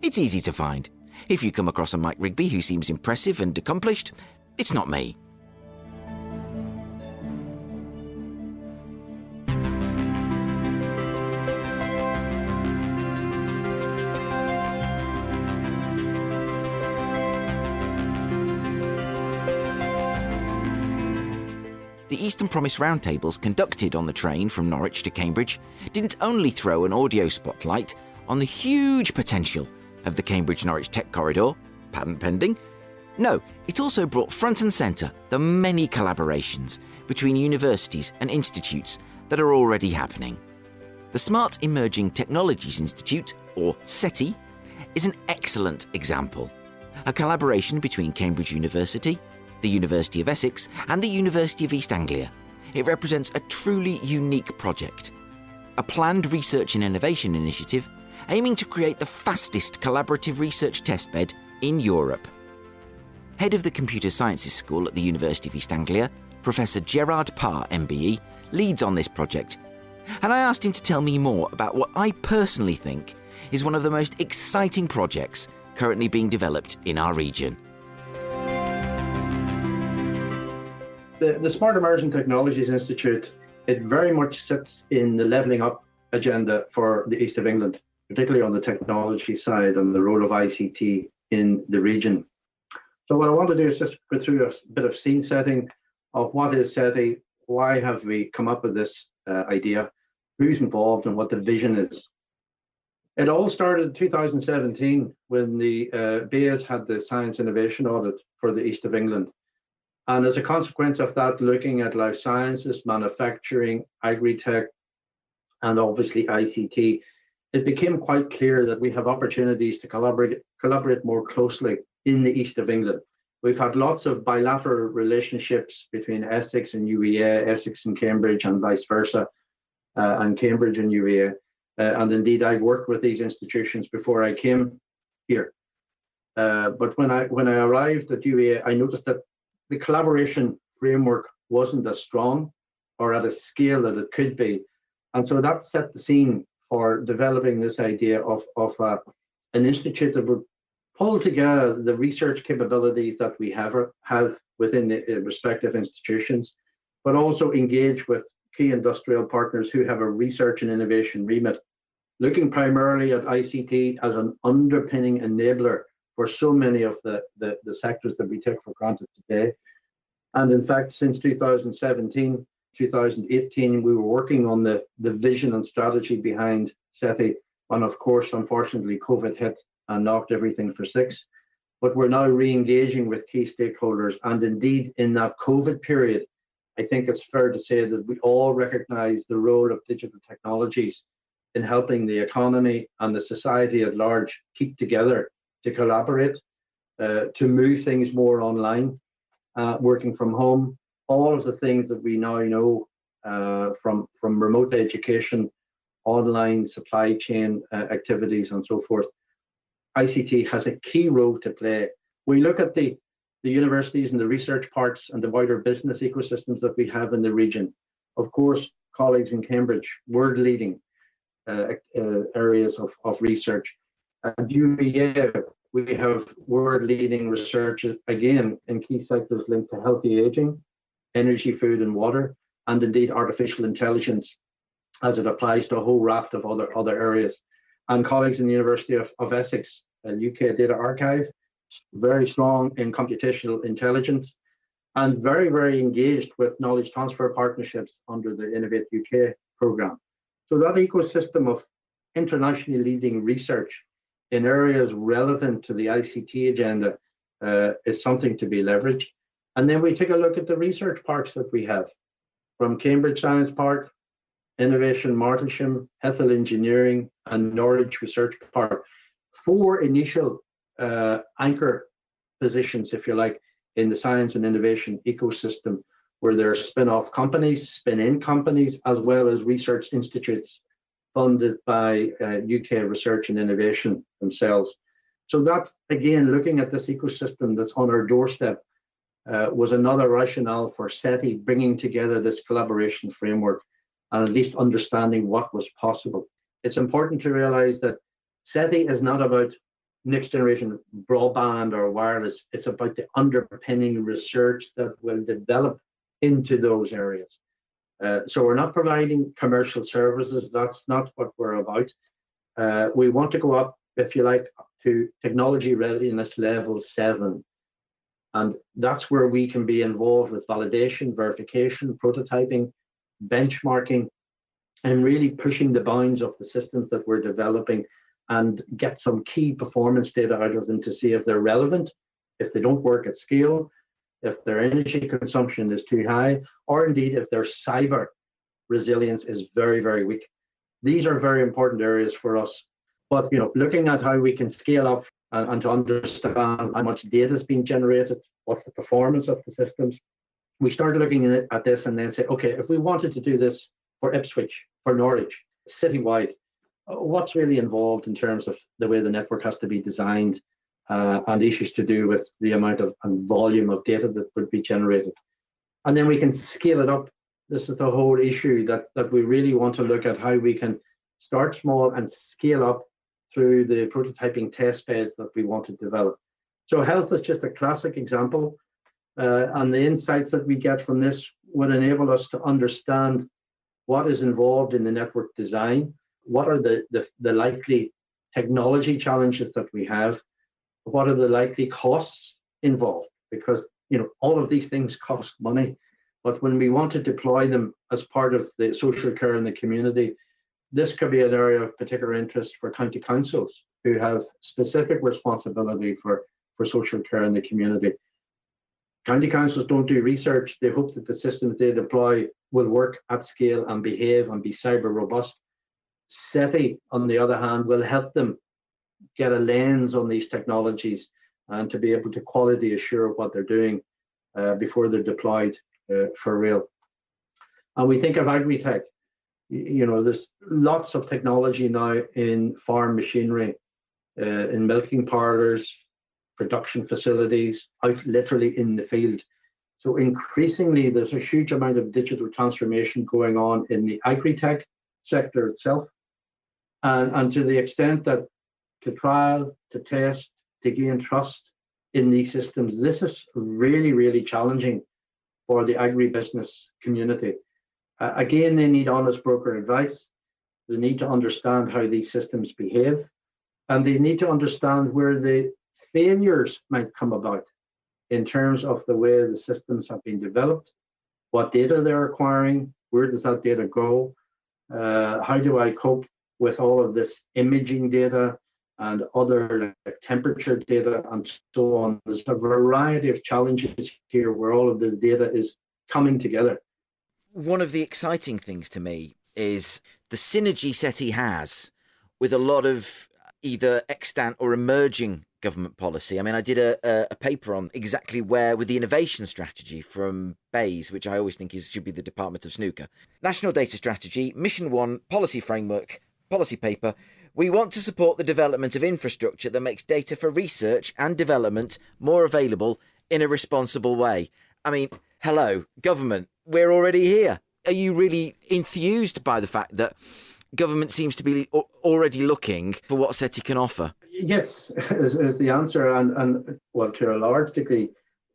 It's easy to find. If you come across a Mike Rigby who seems impressive and accomplished, it's not me. The Eastern Promise roundtables conducted on the train from Norwich to Cambridge didn't only throw an audio spotlight on the huge potential of the Cambridge-Norwich Tech Corridor, patent pending. No, it also brought front and centre the many collaborations between universities and institutes that are already happening. The Smart Emerging Technologies Institute, or SETI, is an excellent example. A collaboration between Cambridge University, the University of Essex and the University of East Anglia. It represents a truly unique project. A planned research and innovation initiative aiming to create the fastest collaborative research testbed in Europe. Head of the Comuter Sciences School at the University of East Anglia, Professor Gerard Parr MBE, leads on this project, and I asked him to tell me more about what I personally think is one of the most exciting projects currently being developed in our region. The Smart Emerging Technologies Institute, it very much sits in the levelling up agenda for the East of England, particularly on the technology side and the role of ICT in the region. So what I want to do is just go through a bit of scene setting of what is SETI, why have we come up with this idea, who's involved and what the vision is. It all started in 2017 when the BAs had the Science Innovation Audit for the East of England. And as a consequence of that, looking at life sciences, manufacturing, Agri-TechE, and obviously ICT, it became quite clear that we have opportunities to collaborate more closely in the East of England. We've had lots of bilateral relationships between Essex and UEA, Essex and Cambridge, and vice versa, and Cambridge and UEA. And indeed, I've worked with these institutions before I came here. But when I arrived at UEA, I noticed that the collaboration framework wasn't as strong or at a scale that it could be. And so that set the scene for developing this idea of an institute that would pull together the research capabilities that we have within the respective institutions, but also engage with key industrial partners who have a research and innovation remit, looking primarily at ICT as an underpinning enabler for so many of the sectors that we take for granted today. And in fact, since 2017, 2018, we were working on the vision and strategy behind SETI. And of course, unfortunately, COVID hit and knocked everything for six. But we're now re-engaging with key stakeholders. And indeed, in that COVID period, I think it's fair to say that we all recognize the role of digital technologies in helping the economy and the society at large keep together, to collaborate, to move things more online, working from home, all of the things that we now know from remote education, online supply chain activities and so forth. ICT has a key role to play. We look at the universities and the research parks and the wider business ecosystems that we have in the region. Of course, colleagues in Cambridge, world leading areas of research. At UEA, we have world leading research, again, in key sectors linked to healthy aging, energy, food and water, and indeed artificial intelligence as it applies to a whole raft of other areas. And colleagues in the University of Essex, UK Data Archive, very strong in computational intelligence, and very, very engaged with knowledge transfer partnerships under the Innovate UK programme. So that ecosystem of internationally leading research in areas relevant to the ICT agenda is something to be leveraged. And then we take a look at the research parks that we have, from Cambridge Science Park, Innovation Martlesham, Ethel Engineering, and Norwich Research Park. 4 initial anchor positions, if you like, in the science and innovation ecosystem, where there are spin-off companies, spin-in companies, as well as research institutes funded by UK research and innovation themselves. So that, again, looking at this ecosystem that's on our doorstep, was another rationale for SETI bringing together this collaboration framework and at least understanding what was possible. It's important to realize that SETI is not about next generation broadband or wireless. It's about the underpinning research that will develop into those areas. So we're not providing commercial services. That's not what we're about. We want to go up, if you like, to technology readiness level 7. And that's where we can be involved with validation, verification, prototyping, benchmarking, and really pushing the bounds of the systems that we're developing and get some key performance data out of them to see if they're relevant, if they don't work at scale, if their energy consumption is too high, or indeed if their cyber resilience is very, very weak. These are very important areas for us. But looking at how we can scale up and to understand how much data is being generated, what's the performance of the systems, we started looking at this and then say, okay, if we wanted to do this for Ipswich, for Norwich, citywide, what's really involved in terms of the way the network has to be designed, and issues to do with the amount of and volume of data that would be generated. And then we can scale it up. This is the whole issue that we really want to look at, how we can start small and scale up through the prototyping test beds that we want to develop. So health is just a classic example, and the insights that we get from this would enable us to understand what is involved in the network design, what are the likely technology challenges that we have, what are the likely costs involved, because all of these things cost money. But when we want to deploy them as part of the social care in the community, this could be an area of particular interest for county councils who have specific responsibility for social care in the community. County councils don't do research. They hope that the systems they deploy will work at scale and behave and be cyber robust. SETI, on the other hand, will help them get a lens on these technologies and to be able to quality assure what they're doing before they're deployed for real. And we think of Agri-TechE. There's lots of technology now in farm machinery, in milking parlours, production facilities, out literally in the field. So increasingly, there's a huge amount of digital transformation going on in the Agri-TechE sector itself. And to the extent that to trial, to test, to gain trust in these systems, this is really, really challenging for the agribusiness community. Again, they need honest broker advice. They need to understand how these systems behave, and they need to understand where the failures might come about in terms of the way the systems have been developed, what data they're acquiring, where does that data go, how do I cope with all of this imaging data and other like temperature data and so on. There's a variety of challenges here where all of this data is coming together. One of the exciting things to me is the synergy SETI has with a lot of either extant or emerging government policy. I mean, I did a paper on exactly where with the innovation strategy from Bayes, which I always think should be the Department of Snooker. National Data Strategy, Mission 1, Policy Framework, Policy Paper. We want to support the development of infrastructure that makes data for research and development more available in a responsible way. I mean, hello, government, we're already here. Are you really enthused by the fact that government seems to be already looking for what SETI can offer? Yes, is the answer. And well, to a large degree,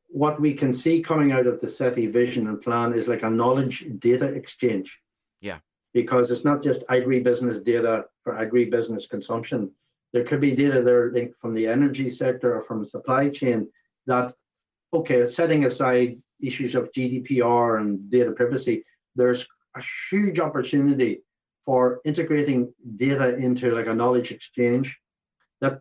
what we can see coming out of the SETI vision and plan is like a knowledge data exchange. Yeah. Because it's not just agribusiness data for agribusiness consumption. There could be data there linked from the energy sector or from supply chain that, okay, setting aside issues of GDPR and data privacy, there's a huge opportunity for integrating data into like a knowledge exchange that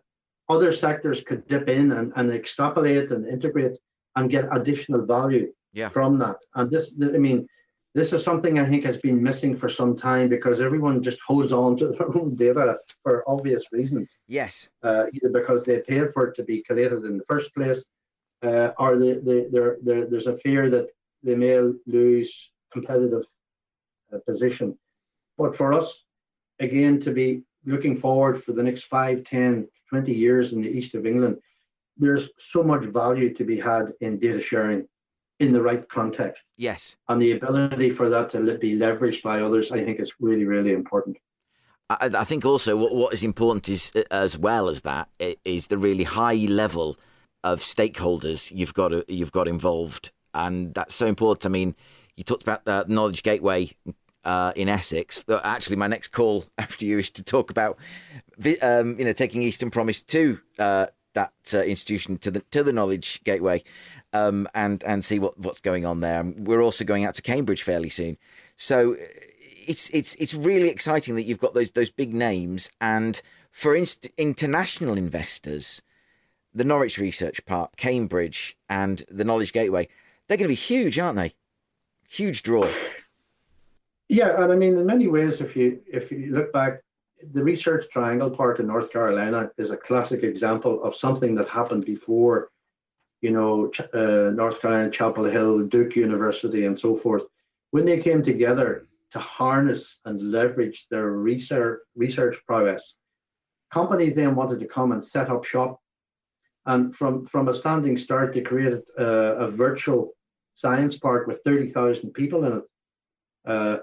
other sectors could dip in and extrapolate and integrate and get additional value from that. And this is something I think has been missing for some time because everyone just holds on to their own data for obvious reasons. Yes. Either because they paid for it to be collated in the first place, or there's a fear that they may lose competitive position. But for us, again, to be looking forward for the next 5, 10, 20 years in the east of England, there's so much value to be had in data sharing in the right context. Yes. And the ability for that to be leveraged by others, I think is really, really important. I think also what is important is, as well as that, is the really high level of stakeholders you've got involved. And that's so important. I mean, you talked about the Knowledge Gateway in Essex. Actually, my next call after you is to talk about, taking Eastern Promise to that institution, to the Knowledge Gateway, and see what's going on there. We're also going out to Cambridge fairly soon, so it's really exciting that you've got those big names, and for international investors, the Norwich Research Park, Cambridge, and the Knowledge Gateway, they're going to be huge, aren't they? Huge draw. Yeah, and I mean, in many ways, if you look back, the Research Triangle Park in North Carolina is a classic example of something that happened before, North Carolina, Chapel Hill, Duke University, and so forth. When they came together to harness and leverage their research prowess, companies then wanted to come and set up shop. And from a standing start, they created a virtual science park with 30,000 people in it.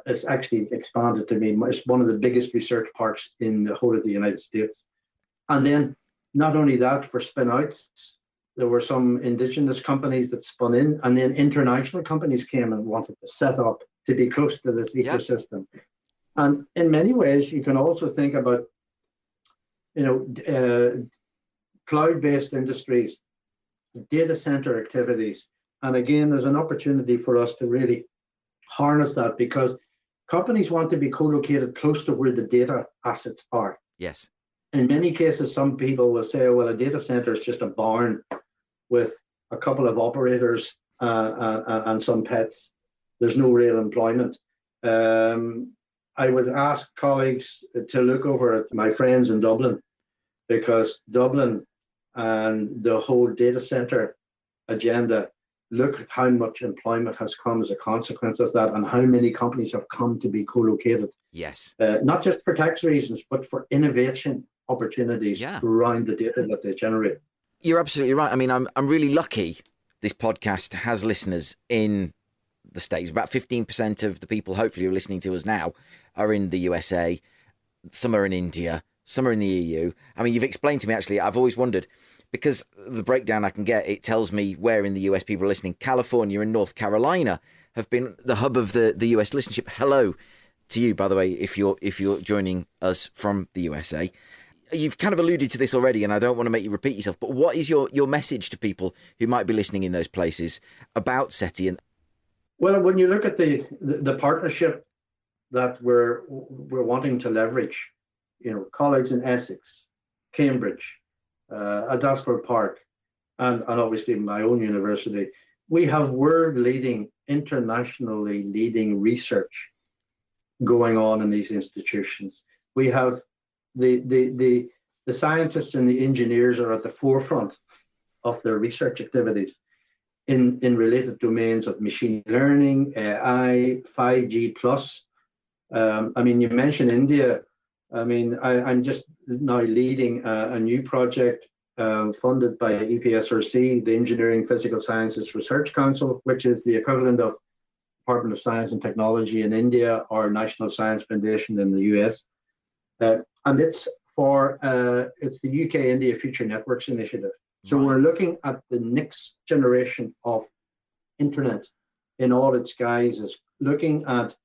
It's actually expanded to be it's one of the biggest research parks in the whole of the United States. And then not only that, for spin-outs, there were some indigenous companies that spun in, and then international companies came and wanted to set up to be close to this ecosystem. And in many ways, you can also think about, cloud-based industries, data center activities. And again, there's an opportunity for us to really harness that, because companies want to be co-located close to where the data assets are. Yes. In many cases, some people will say, well, a data center is just a barn with a couple of operators and some pets. There's no real employment. I would ask colleagues to look over at my friends in Dublin, because Dublin and the whole data center agenda, look at how much employment has come as a consequence of that, and how many companies have come to be co-located. Yes. Not just for tax reasons, but for innovation opportunities around the data that they generate. You're absolutely right. I mean, I'm really lucky this podcast has listeners in the States. About 15% of the people, hopefully, who are listening to us now are in the USA. Some are in India. Some are in the EU. I mean, you've explained to me, actually, I've always wondered, because the breakdown I can get, it tells me where in the US people are listening. California and North Carolina have been the hub of the US listenership. Hello to you, by the way, if you're joining us from the USA. You've kind of alluded to this already, and I don't want to make you repeat yourself, but what is your message to people who might be listening in those places about SETI? Well, when you look at the partnership that we're wanting to leverage, colleagues in Essex, Cambridge, Douglass Park, and obviously my own university, we have world-leading, internationally leading research going on in these institutions. We have the scientists and the engineers are at the forefront of their research activities in related domains of machine learning, AI, 5G plus. I mean, you mentioned India. I mean, I'm just now leading a new project funded by EPSRC, the Engineering Physical Sciences Research Council, which is the equivalent of Department of Science and Technology in India or National Science Foundation in the US. And it's the UK India Future Networks Initiative. So we're looking at the next generation of internet in all its guises, looking at,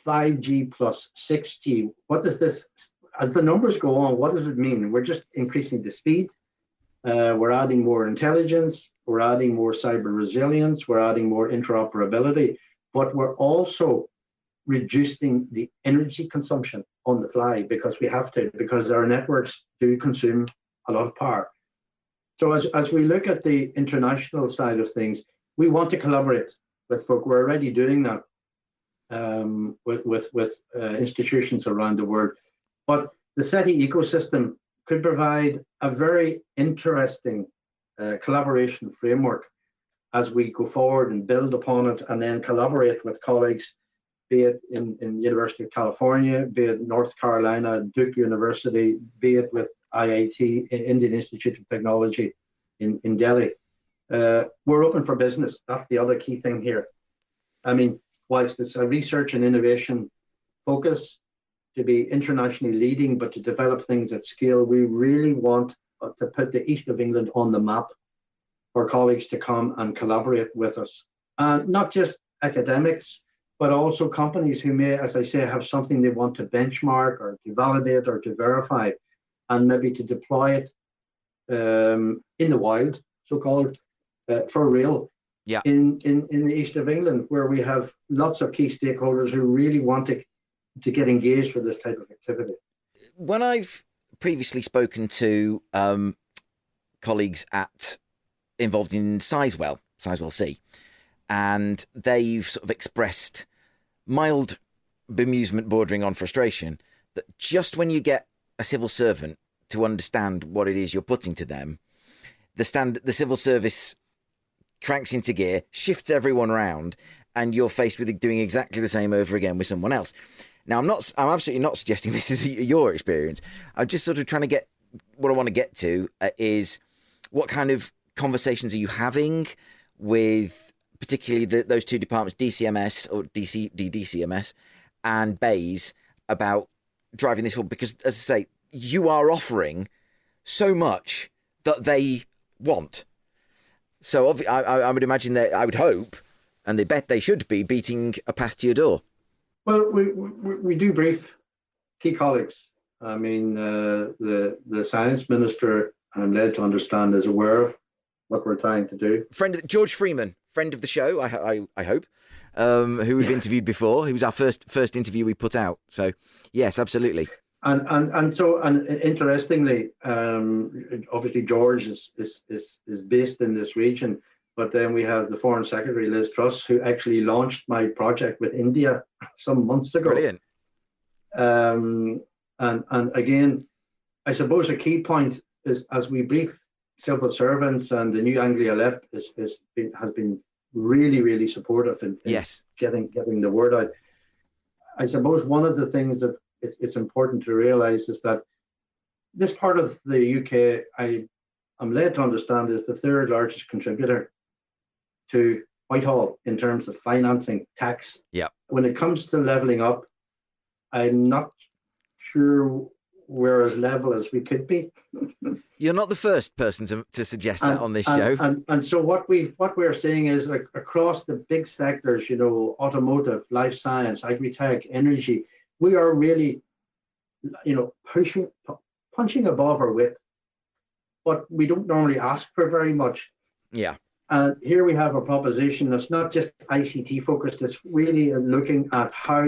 5G plus 6G. What does this, as the numbers go on, what does it mean? We're just increasing the speed. We're adding more intelligence. We're adding more cyber resilience. We're adding more interoperability. But we're also reducing the energy consumption on the fly, because we have to, because our networks do consume a lot of power. So as we look at the international side of things, we want to collaborate with folk. We're already doing that with institutions around the world. But the SETI ecosystem could provide a very interesting collaboration framework as we go forward and build upon it, and then collaborate with colleagues, be it in University of California, be it North Carolina, Duke University, be it with IIT, Indian Institute of Technology in Delhi. We're open for business. That's the other key thing here. I mean, whilst it's a research and innovation focus to be internationally leading, but to develop things at scale, we really want to put the East of England on the map for colleagues to come and collaborate with us. And not just academics, but also companies who may, as I say, have something they want to benchmark or to validate or to verify, and maybe to deploy it in the wild, so-called, for real, in the East of England, where we have lots of key stakeholders who really want to get engaged with this type of activity. when I've previously spoken to colleagues involved in Sizewell C, and they've sort of expressed mild bemusement bordering on frustration that just when you get a civil servant to understand what it is you're putting to them, the civil service cranks into gear, shifts everyone around, and you're faced with doing exactly the same over again with someone else. Now, I'm absolutely not suggesting this is your experience. I'm just sort of trying to get what I want to get to is what kind of conversations are you having with particularly those two departments, DCMS or DCMS and BAYS, about driving this forward? Because, as I say, you are offering so much that they want. So I would imagine that, I would hope, and they bet they should be beating a path to your door. Well, we do brief key colleagues. I mean, the science minister, I'm led to understand, is aware of what we're trying to do. George Freeman, friend of the show, I hope, who we've interviewed before. He was our first interview we put out. So yes, absolutely. And interestingly, obviously George is based in this region, but then we have the Foreign Secretary Liz Truss, who actually launched my project with India some months ago. Brilliant. And again, I suppose a key point is, as we brief civil servants, and the new Anglia Lep has been really supportive in yes, getting the word out. I suppose one of the things that it's important to realise is that this part of the UK, I'm led to understand, is the third largest contributor to Whitehall in terms of financing tax. Yeah. When it comes to levelling up, I'm not sure we're as level as we could be. You're not the first person to suggest that on this show. And so what we're seeing is, like, across the big sectors, automotive, life science, agri-tech, energy, we are really, punching above our weight, but we don't normally ask for very much. Yeah. And here we have a proposition that's not just ICT focused, it's really looking at how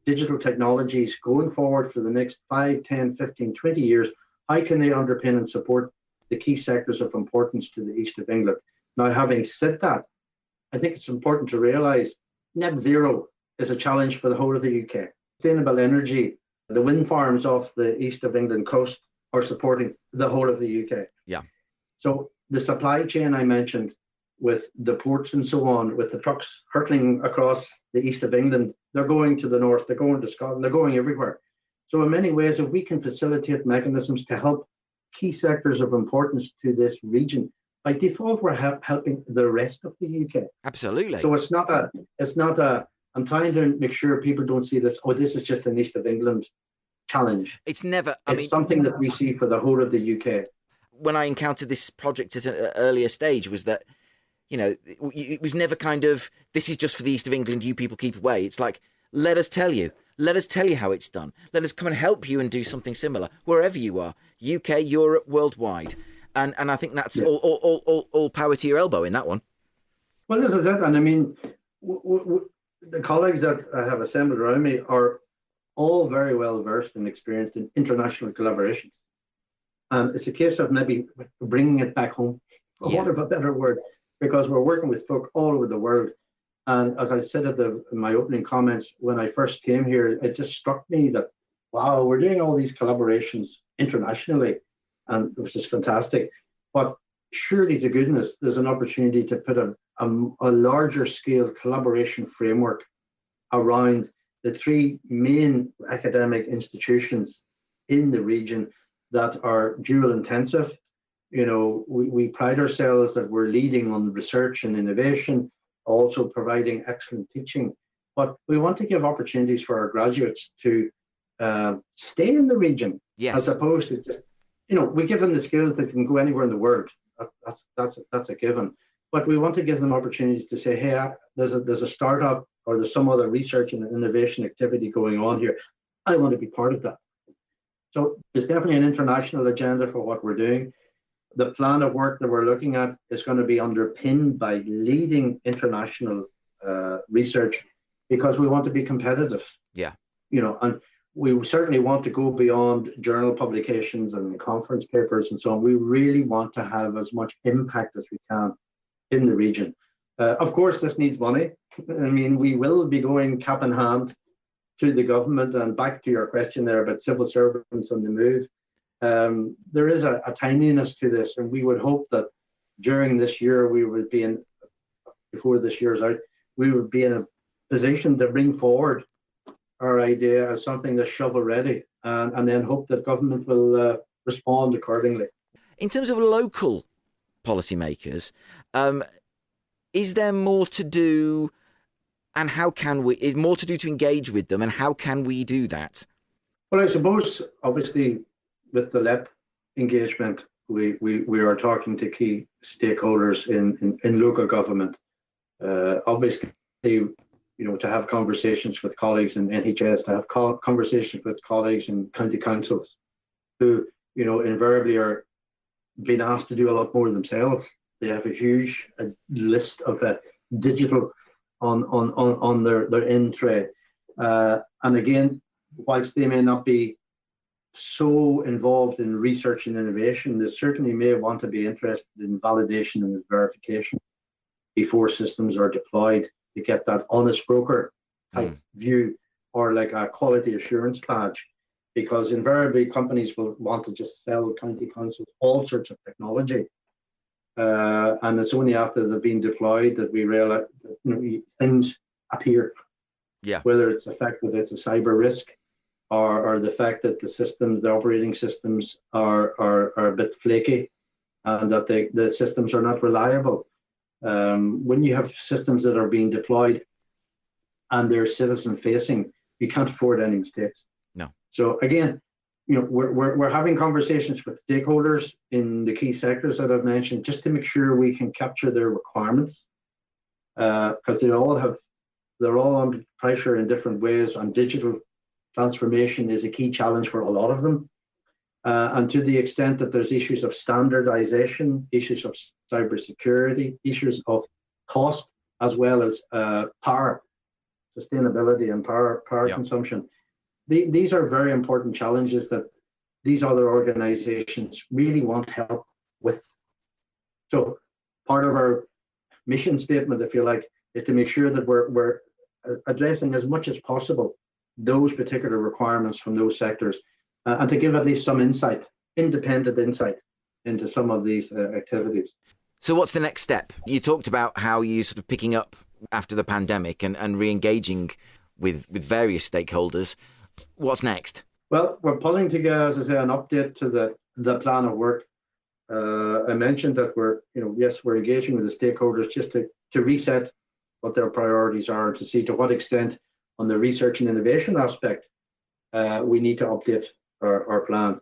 digital technologies going forward for the next 5, 10, 15, 20 years, how can they underpin and support the key sectors of importance to the east of England? Now, having said that, I think it's important to realise net zero is a challenge for the whole of the UK. Sustainable energy, the wind farms off the east of England coast are supporting the whole of the UK. Yeah. So the supply chain I mentioned, with the ports and so on, with the trucks hurtling across the east of England, they're going to the north, they're going to Scotland, they're going everywhere. So in many ways, if we can facilitate mechanisms to help key sectors of importance to this region, by default, we're helping the rest of the UK. Absolutely. So it's not a, I'm trying to make sure people don't see this, this is just an east of England challenge. It's never, it's something that we see for the whole of the UK. When I encountered this project at an earlier stage, was that, it was never kind of, this is just for the east of England, you people keep away. It's like, let us tell you how it's done. Let us come and help you and do something similar wherever you are, UK, Europe, worldwide. And I think that's all power to your elbow in that one. Well, this is it. And I mean, the colleagues that I have assembled around me are all very well versed and experienced in international collaborations. And it's a case of maybe bringing it back home, for want of a better word, because we're working with folk all over the world. And as I said in my opening comments, when I first came here, it just struck me that, wow, we're doing all these collaborations internationally, and it was just fantastic. But surely to goodness, there's an opportunity to put a larger scale collaboration framework around the three main academic institutions in the region that are dual intensive. We pride ourselves that we're leading on research and innovation, also providing excellent teaching, but we want to give opportunities for our graduates to stay in the region, as opposed to just, we give them the skills that can go anywhere in the world. That's a given. But we want to give them opportunities to say, hey, there's a startup, or there's some other research and innovation activity going on here. I want to be part of that. So there's definitely an international agenda for what we're doing. The plan of work that we're looking at is going to be underpinned by leading international research, because we want to be competitive. Yeah. And we certainly want to go beyond journal publications and conference papers and so on. We really want to have as much impact as we can in the region. Of course, this needs money. I mean, we will be going cap in hand to the government, and back to your question there about civil servants on the move. There is a timeliness to this, and we would hope that during this year we would be in, before this year's out, we would be in a position to bring forward our idea as something that's shovel ready, and then hope that government will respond accordingly. In terms of local policymakers, is there more to do, and how can we, is more to do to engage with them, and how can we do that? Well, I suppose, obviously, with the LEP engagement, we are talking to key stakeholders in local government. Obviously, to have conversations with colleagues in NHS, to have conversations with colleagues in county councils, who, invariably are being asked to do a lot more themselves. They have a huge list of digital on their in tray. And again, whilst they may not be so involved in research and innovation, they certainly may want to be interested in validation and verification before systems are deployed, to get that honest broker type view, or like a quality assurance badge, because invariably companies will want to just sell county councils all sorts of technology. And it's only after they've been deployed that we realize that things appear. Yeah. Whether it's the fact that it's a cyber risk, or the fact that the systems, the operating systems are a bit flaky, and that the systems are not reliable. When you have systems that are being deployed and they're citizen facing, you can't afford any mistakes. No. So again, we're having conversations with stakeholders in the key sectors that I've mentioned, just to make sure we can capture their requirements, because they're all under pressure in different ways, and digital transformation is a key challenge for a lot of them. And to the extent that there's issues of standardization, issues of cybersecurity, issues of cost, as well as power, sustainability and power consumption. These are very important challenges that these other organizations really want help with. So part of our mission statement, if you like, is to make sure that we're addressing as much as possible those particular requirements from those sectors, and to give at least some insight, independent insight, into some of these activities. So what's the next step? You talked about how you sort of picking up after the pandemic and re-engaging with various stakeholders. What's next? Well, we're pulling together, as I say, an update to the plan of work. I mentioned that we're engaging with the stakeholders just to reset what their priorities are, to see to what extent on the research and innovation aspect we need to update our plans.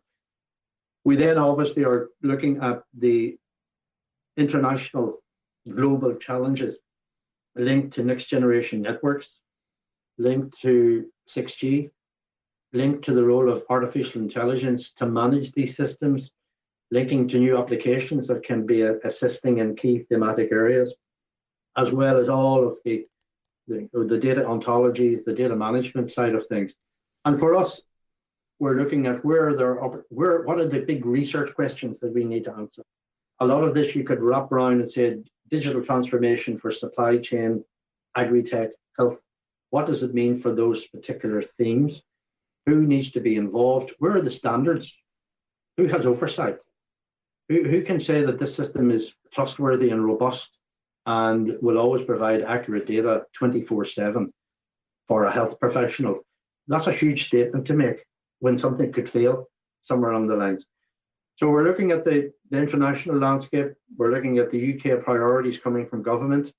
We then obviously are looking at the international global challenges linked to next generation networks, linked to 6G, linked to the role of artificial intelligence to manage these systems, linking to new applications that can be assisting in key thematic areas, as well as all of the data ontologies, the data management side of things. And for us, we're looking at what are the big research questions that we need to answer. A lot of this you could wrap around and say digital transformation for supply chain, agri-tech, health. What does it mean for those particular themes? Who needs to be involved? Where are the standards? Who has oversight? Who can say that this system is trustworthy and robust and will always provide accurate data 24/7 for a health professional? That's a huge statement to make when something could fail somewhere along the lines. So we're looking at the international landscape. We're looking at the UK priorities coming from government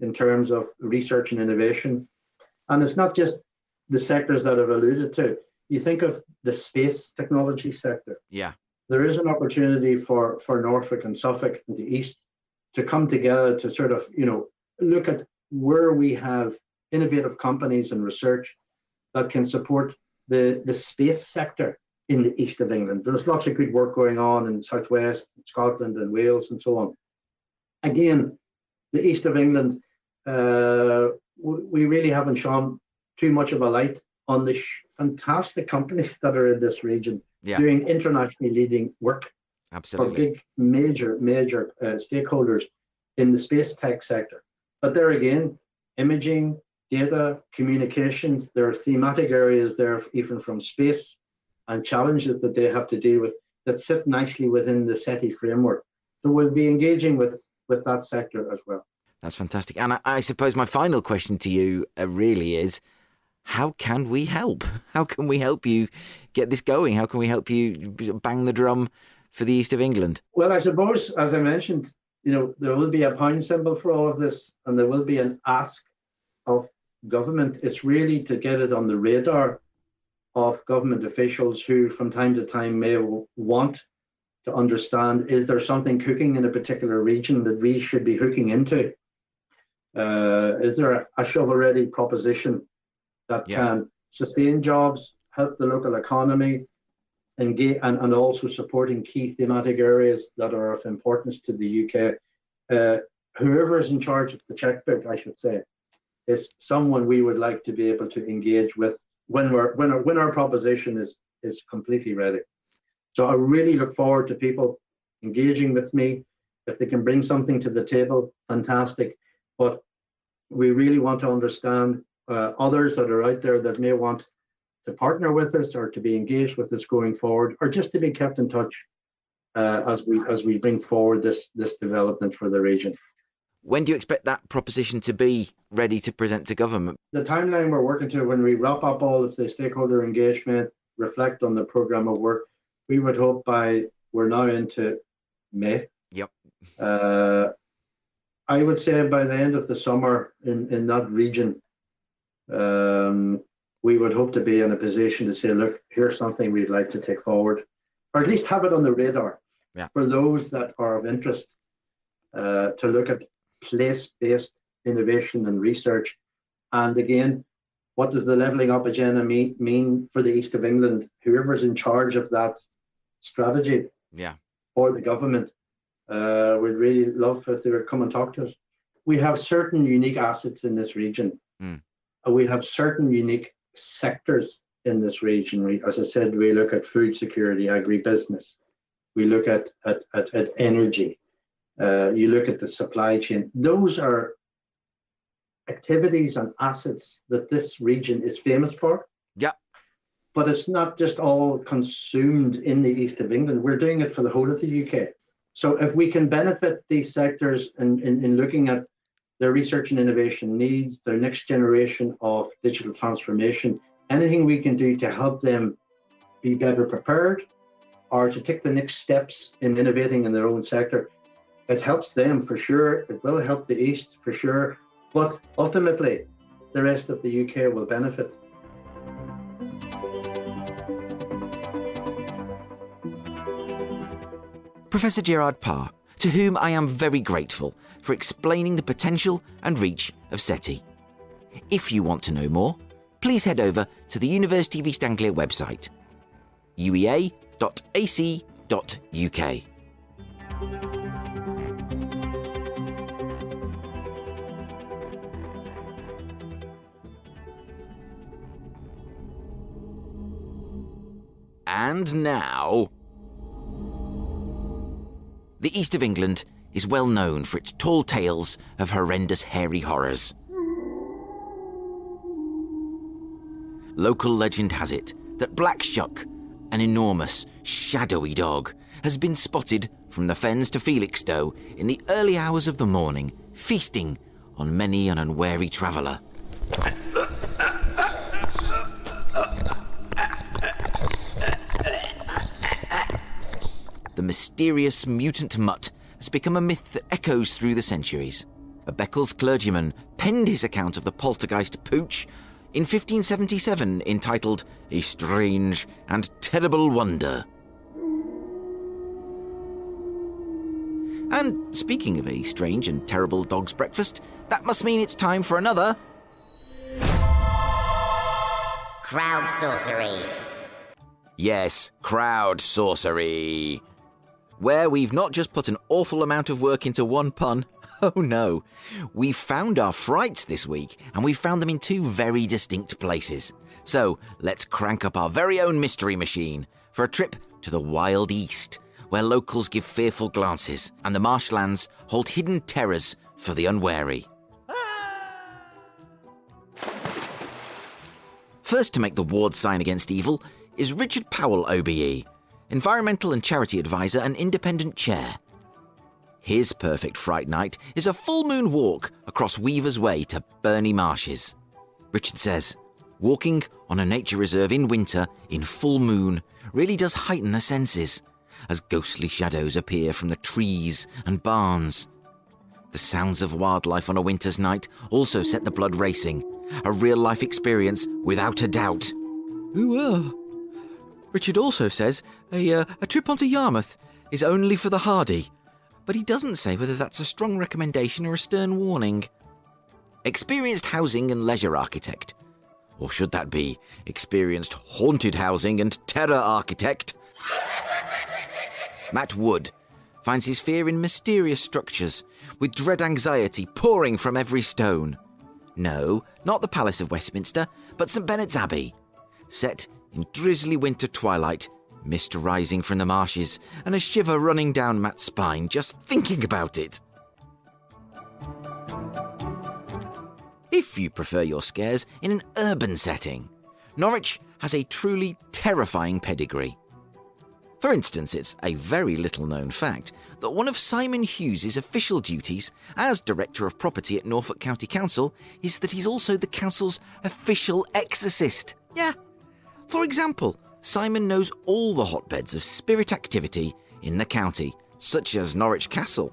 in terms of research and innovation. And it's not just the sectors that I've alluded to. You think of the space technology sector. Yeah. There is an opportunity for Norfolk and Suffolk in the east to come together to sort of, look at where we have innovative companies and research that can support the space sector in the east of England. There's lots of good work going on in southwest, Scotland and Wales and so on. Again, the east of England, we really haven't shone too much of a light on the fantastic companies that are in this region Yeah. doing internationally leading work for Absolutely. big, major stakeholders in the space tech sector. But there again, imaging, data, communications, there are thematic areas there, even from space, and challenges that they have to deal with that sit nicely within the SETI framework. So we'll be engaging with that sector as well. That's fantastic. And I suppose my final question to you really is, how can we help? How can we help you get this going? How can we help you bang the drum for the East of England? Well, I suppose, as I mentioned, there will be a pound symbol for all of this, and there will be an ask of government. It's really to get it on the radar of government officials who from time to time may want to understand, is there something cooking in a particular region that we should be hooking into? Is there a shovel-ready proposition that can sustain jobs, help the local economy, and also supporting key thematic areas that are of importance to the UK? Whoever is in charge of the checkbook, I should say, is someone we would like to be able to engage with when our proposition is completely ready. So I really look forward to people engaging with me. If they can bring something to the table, fantastic. But we really want to understand others that are out there that may want to partner with us or to be engaged with us going forward, or just to be kept in touch as we bring forward this development for the region. When do you expect that proposition to be ready to present to government? The timeline we're working to, when we wrap up all of the stakeholder engagement, reflect on the programme of work, we would hope we're now into May. Yep. I would say by the end of the summer in that region, we would hope to be in a position to say, look, here's something we'd like to take forward, or at least have it on the radar for those that are of interest to look at place-based innovation and research. And again, what does the levelling up agenda mean for the East of England? Whoever's in charge of that strategy for the government, we'd really love if they would come and talk to us. We have certain unique assets in this region. We have certain unique sectors in this region. As I said, we look at food security, agribusiness. We look at energy. You look at the supply chain. Those are activities and assets that this region is famous for. Yeah. But it's not just all consumed in the East of England. We're doing it for the whole of the UK. So if we can benefit these sectors in looking at their research and innovation needs, their next generation of digital transformation, anything we can do to help them be better prepared or to take the next steps in innovating in their own sector, it helps them for sure. It will help the East for sure. But ultimately, the rest of the UK will benefit. Professor Gerard Parr, to whom I am very grateful for explaining the potential and reach of SETI. If you want to know more, please head over to the University of East Anglia website, uea.ac.uk. And now, the East of England is well known for its tall tales of horrendous hairy horrors. Local legend has it that Black Shuck, an enormous, shadowy dog, has been spotted from the fens to Felixstowe in the early hours of the morning, feasting on many an unwary traveller. The mysterious mutant mutt has become a myth that echoes through the centuries. A Beccles clergyman penned his account of the poltergeist Pooch in 1577, entitled A Strange and Terrible Wonder. And speaking of a strange and terrible dog's breakfast, that must mean it's time for another... Crowd sorcery. Yes, crowd sorcery. where we've not just put an awful amount of work into one pun. Oh no, we found our frights this week, and we found them in two very distinct places. So let's crank up our very own mystery machine for a trip to the wild east, where locals give fearful glances and the marshlands hold hidden terrors for the unwary. First to make the ward sign against evil is Richard Powell OBE, Environmental and Charity Advisor and Independent Chair. His perfect fright night is a full moon walk across Weaver's Way to Burney Marshes. Richard says, walking on a nature reserve in winter in full moon really does heighten the senses, as ghostly shadows appear from the trees and barns. The sounds of wildlife on a winter's night also set the blood racing, a real-life experience without a doubt. Richard also says a trip onto Yarmouth is only for the hardy, but he doesn't say whether that's a strong recommendation or a stern warning. Experienced housing and leisure architect. Or should that be experienced haunted housing and terror architect? Matt Wood finds his fear in mysterious structures, with dread anxiety pouring from every stone. No, not the Palace of Westminster, but St Benet's Abbey. Set in drizzly winter twilight, mist rising from the marshes, and a shiver running down Matt's spine just thinking about it. If you prefer your scares in an urban setting, Norwich has a truly terrifying pedigree. For instance, it's a very little-known fact that one of Simon Hughes' official duties as Director of Property at Norfolk County Council is that he's also the council's official exorcist. Yeah. For example, Simon knows all the hotbeds of spirit activity in the county, such as Norwich Castle.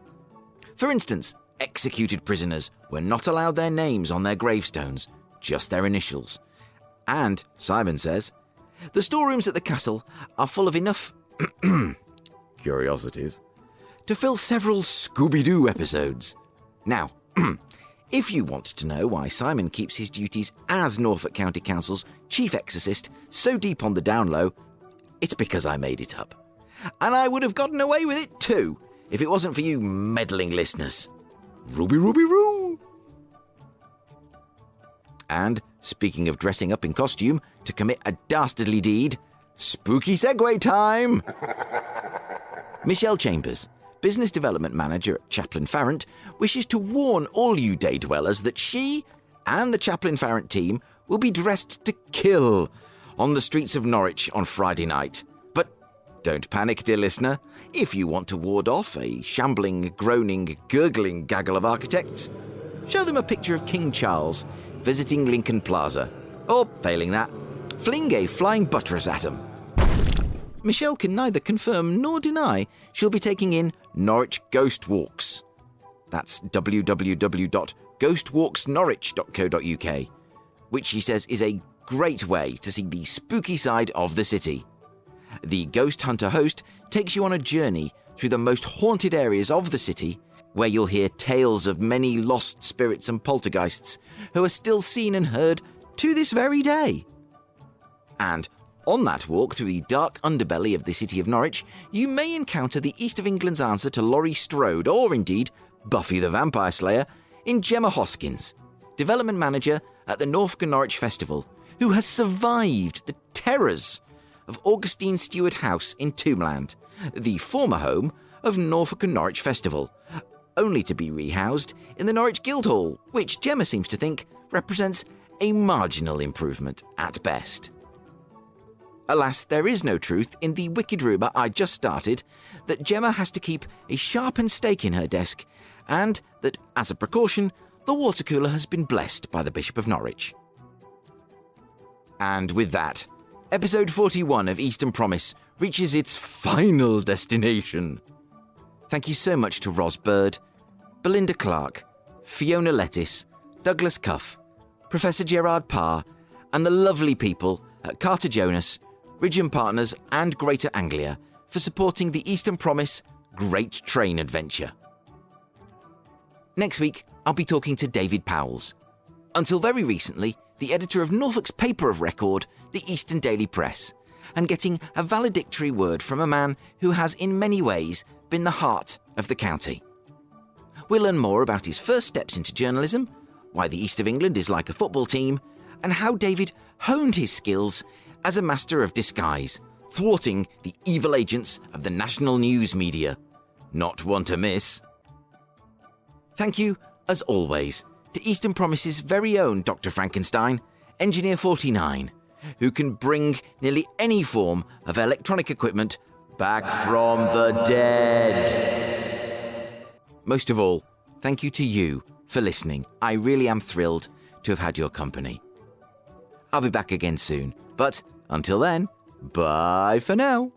For instance, executed prisoners were not allowed their names on their gravestones, just their initials. And, Simon says, the storerooms at the castle are full of enough curiosities to fill several Scooby-Doo episodes. Now, if you want to know why Simon keeps his duties as Norfolk County Council's chief exorcist so deep on the down low, it's because I made it up. And I would have gotten away with it too, if it wasn't for you meddling listeners. Ruby, Ruby, Roo! And, speaking of dressing up in costume to commit a dastardly deed, spooky segue time! Michelle Chambers, Business Development Manager at Chaplain Farrant, wishes to warn all you day dwellers that she and the Chaplain Farrant team will be dressed to kill on the streets of Norwich on Friday night. But don't panic, dear listener. If you want to ward off a shambling, groaning, gurgling gaggle of architects, show them a picture of King Charles visiting Lincoln Plaza. Or, failing that, fling a flying buttress at them. Michelle can neither confirm nor deny she'll be taking in Norwich Ghost Walks. That's www.ghostwalksnorwich.co.uk, which she says is a great way to see the spooky side of the city. The Ghost Hunter host takes you on a journey through the most haunted areas of the city, where you'll hear tales of many lost spirits and poltergeists who are still seen and heard to this very day. And on that walk through the dark underbelly of the city of Norwich, you may encounter the East of England's answer to Laurie Strode, or indeed Buffy the Vampire Slayer, in Gemma Hoskins, Development Manager at the Norfolk and Norwich Festival, who has survived the terrors of Augustine Stewart House in Tombland, the former home of Norfolk and Norwich Festival, only to be rehoused in the Norwich Guildhall, which Gemma seems to think represents a marginal improvement at best. Alas, there is no truth in the wicked rumour I just started that Gemma has to keep a sharpened stake in her desk, and that, as a precaution, the water cooler has been blessed by the Bishop of Norwich. And with that, episode 41 of Eastern Promise reaches its final destination. Thank you so much to Roz Bird, Belinda Clarke, Fiona Lettice, Douglass Cuff, Professor Gerard Parr, and the lovely people at Carter Jonas, Ridgeon Partners and Greater Anglia for supporting the Eastern Promise Great Train Adventure. Next week, I'll be talking to David Powells. Until very recently, the editor of Norfolk's paper of record, the Eastern Daily Press, and getting a valedictory word from a man who has in many ways been the heart of the county. We'll learn more about his first steps into journalism, why the East of England is like a football team, and how David honed his skills as a master of disguise, thwarting the evil agents of the national news media. Not one to miss. Thank you, as always, to Eastern Promise's very own Dr. Frankenstein, Engineer 49, who can bring nearly any form of electronic equipment back from the dead. Most of all, thank you to you for listening. I really am thrilled to have had your company. I'll be back again soon, but until then, bye for now.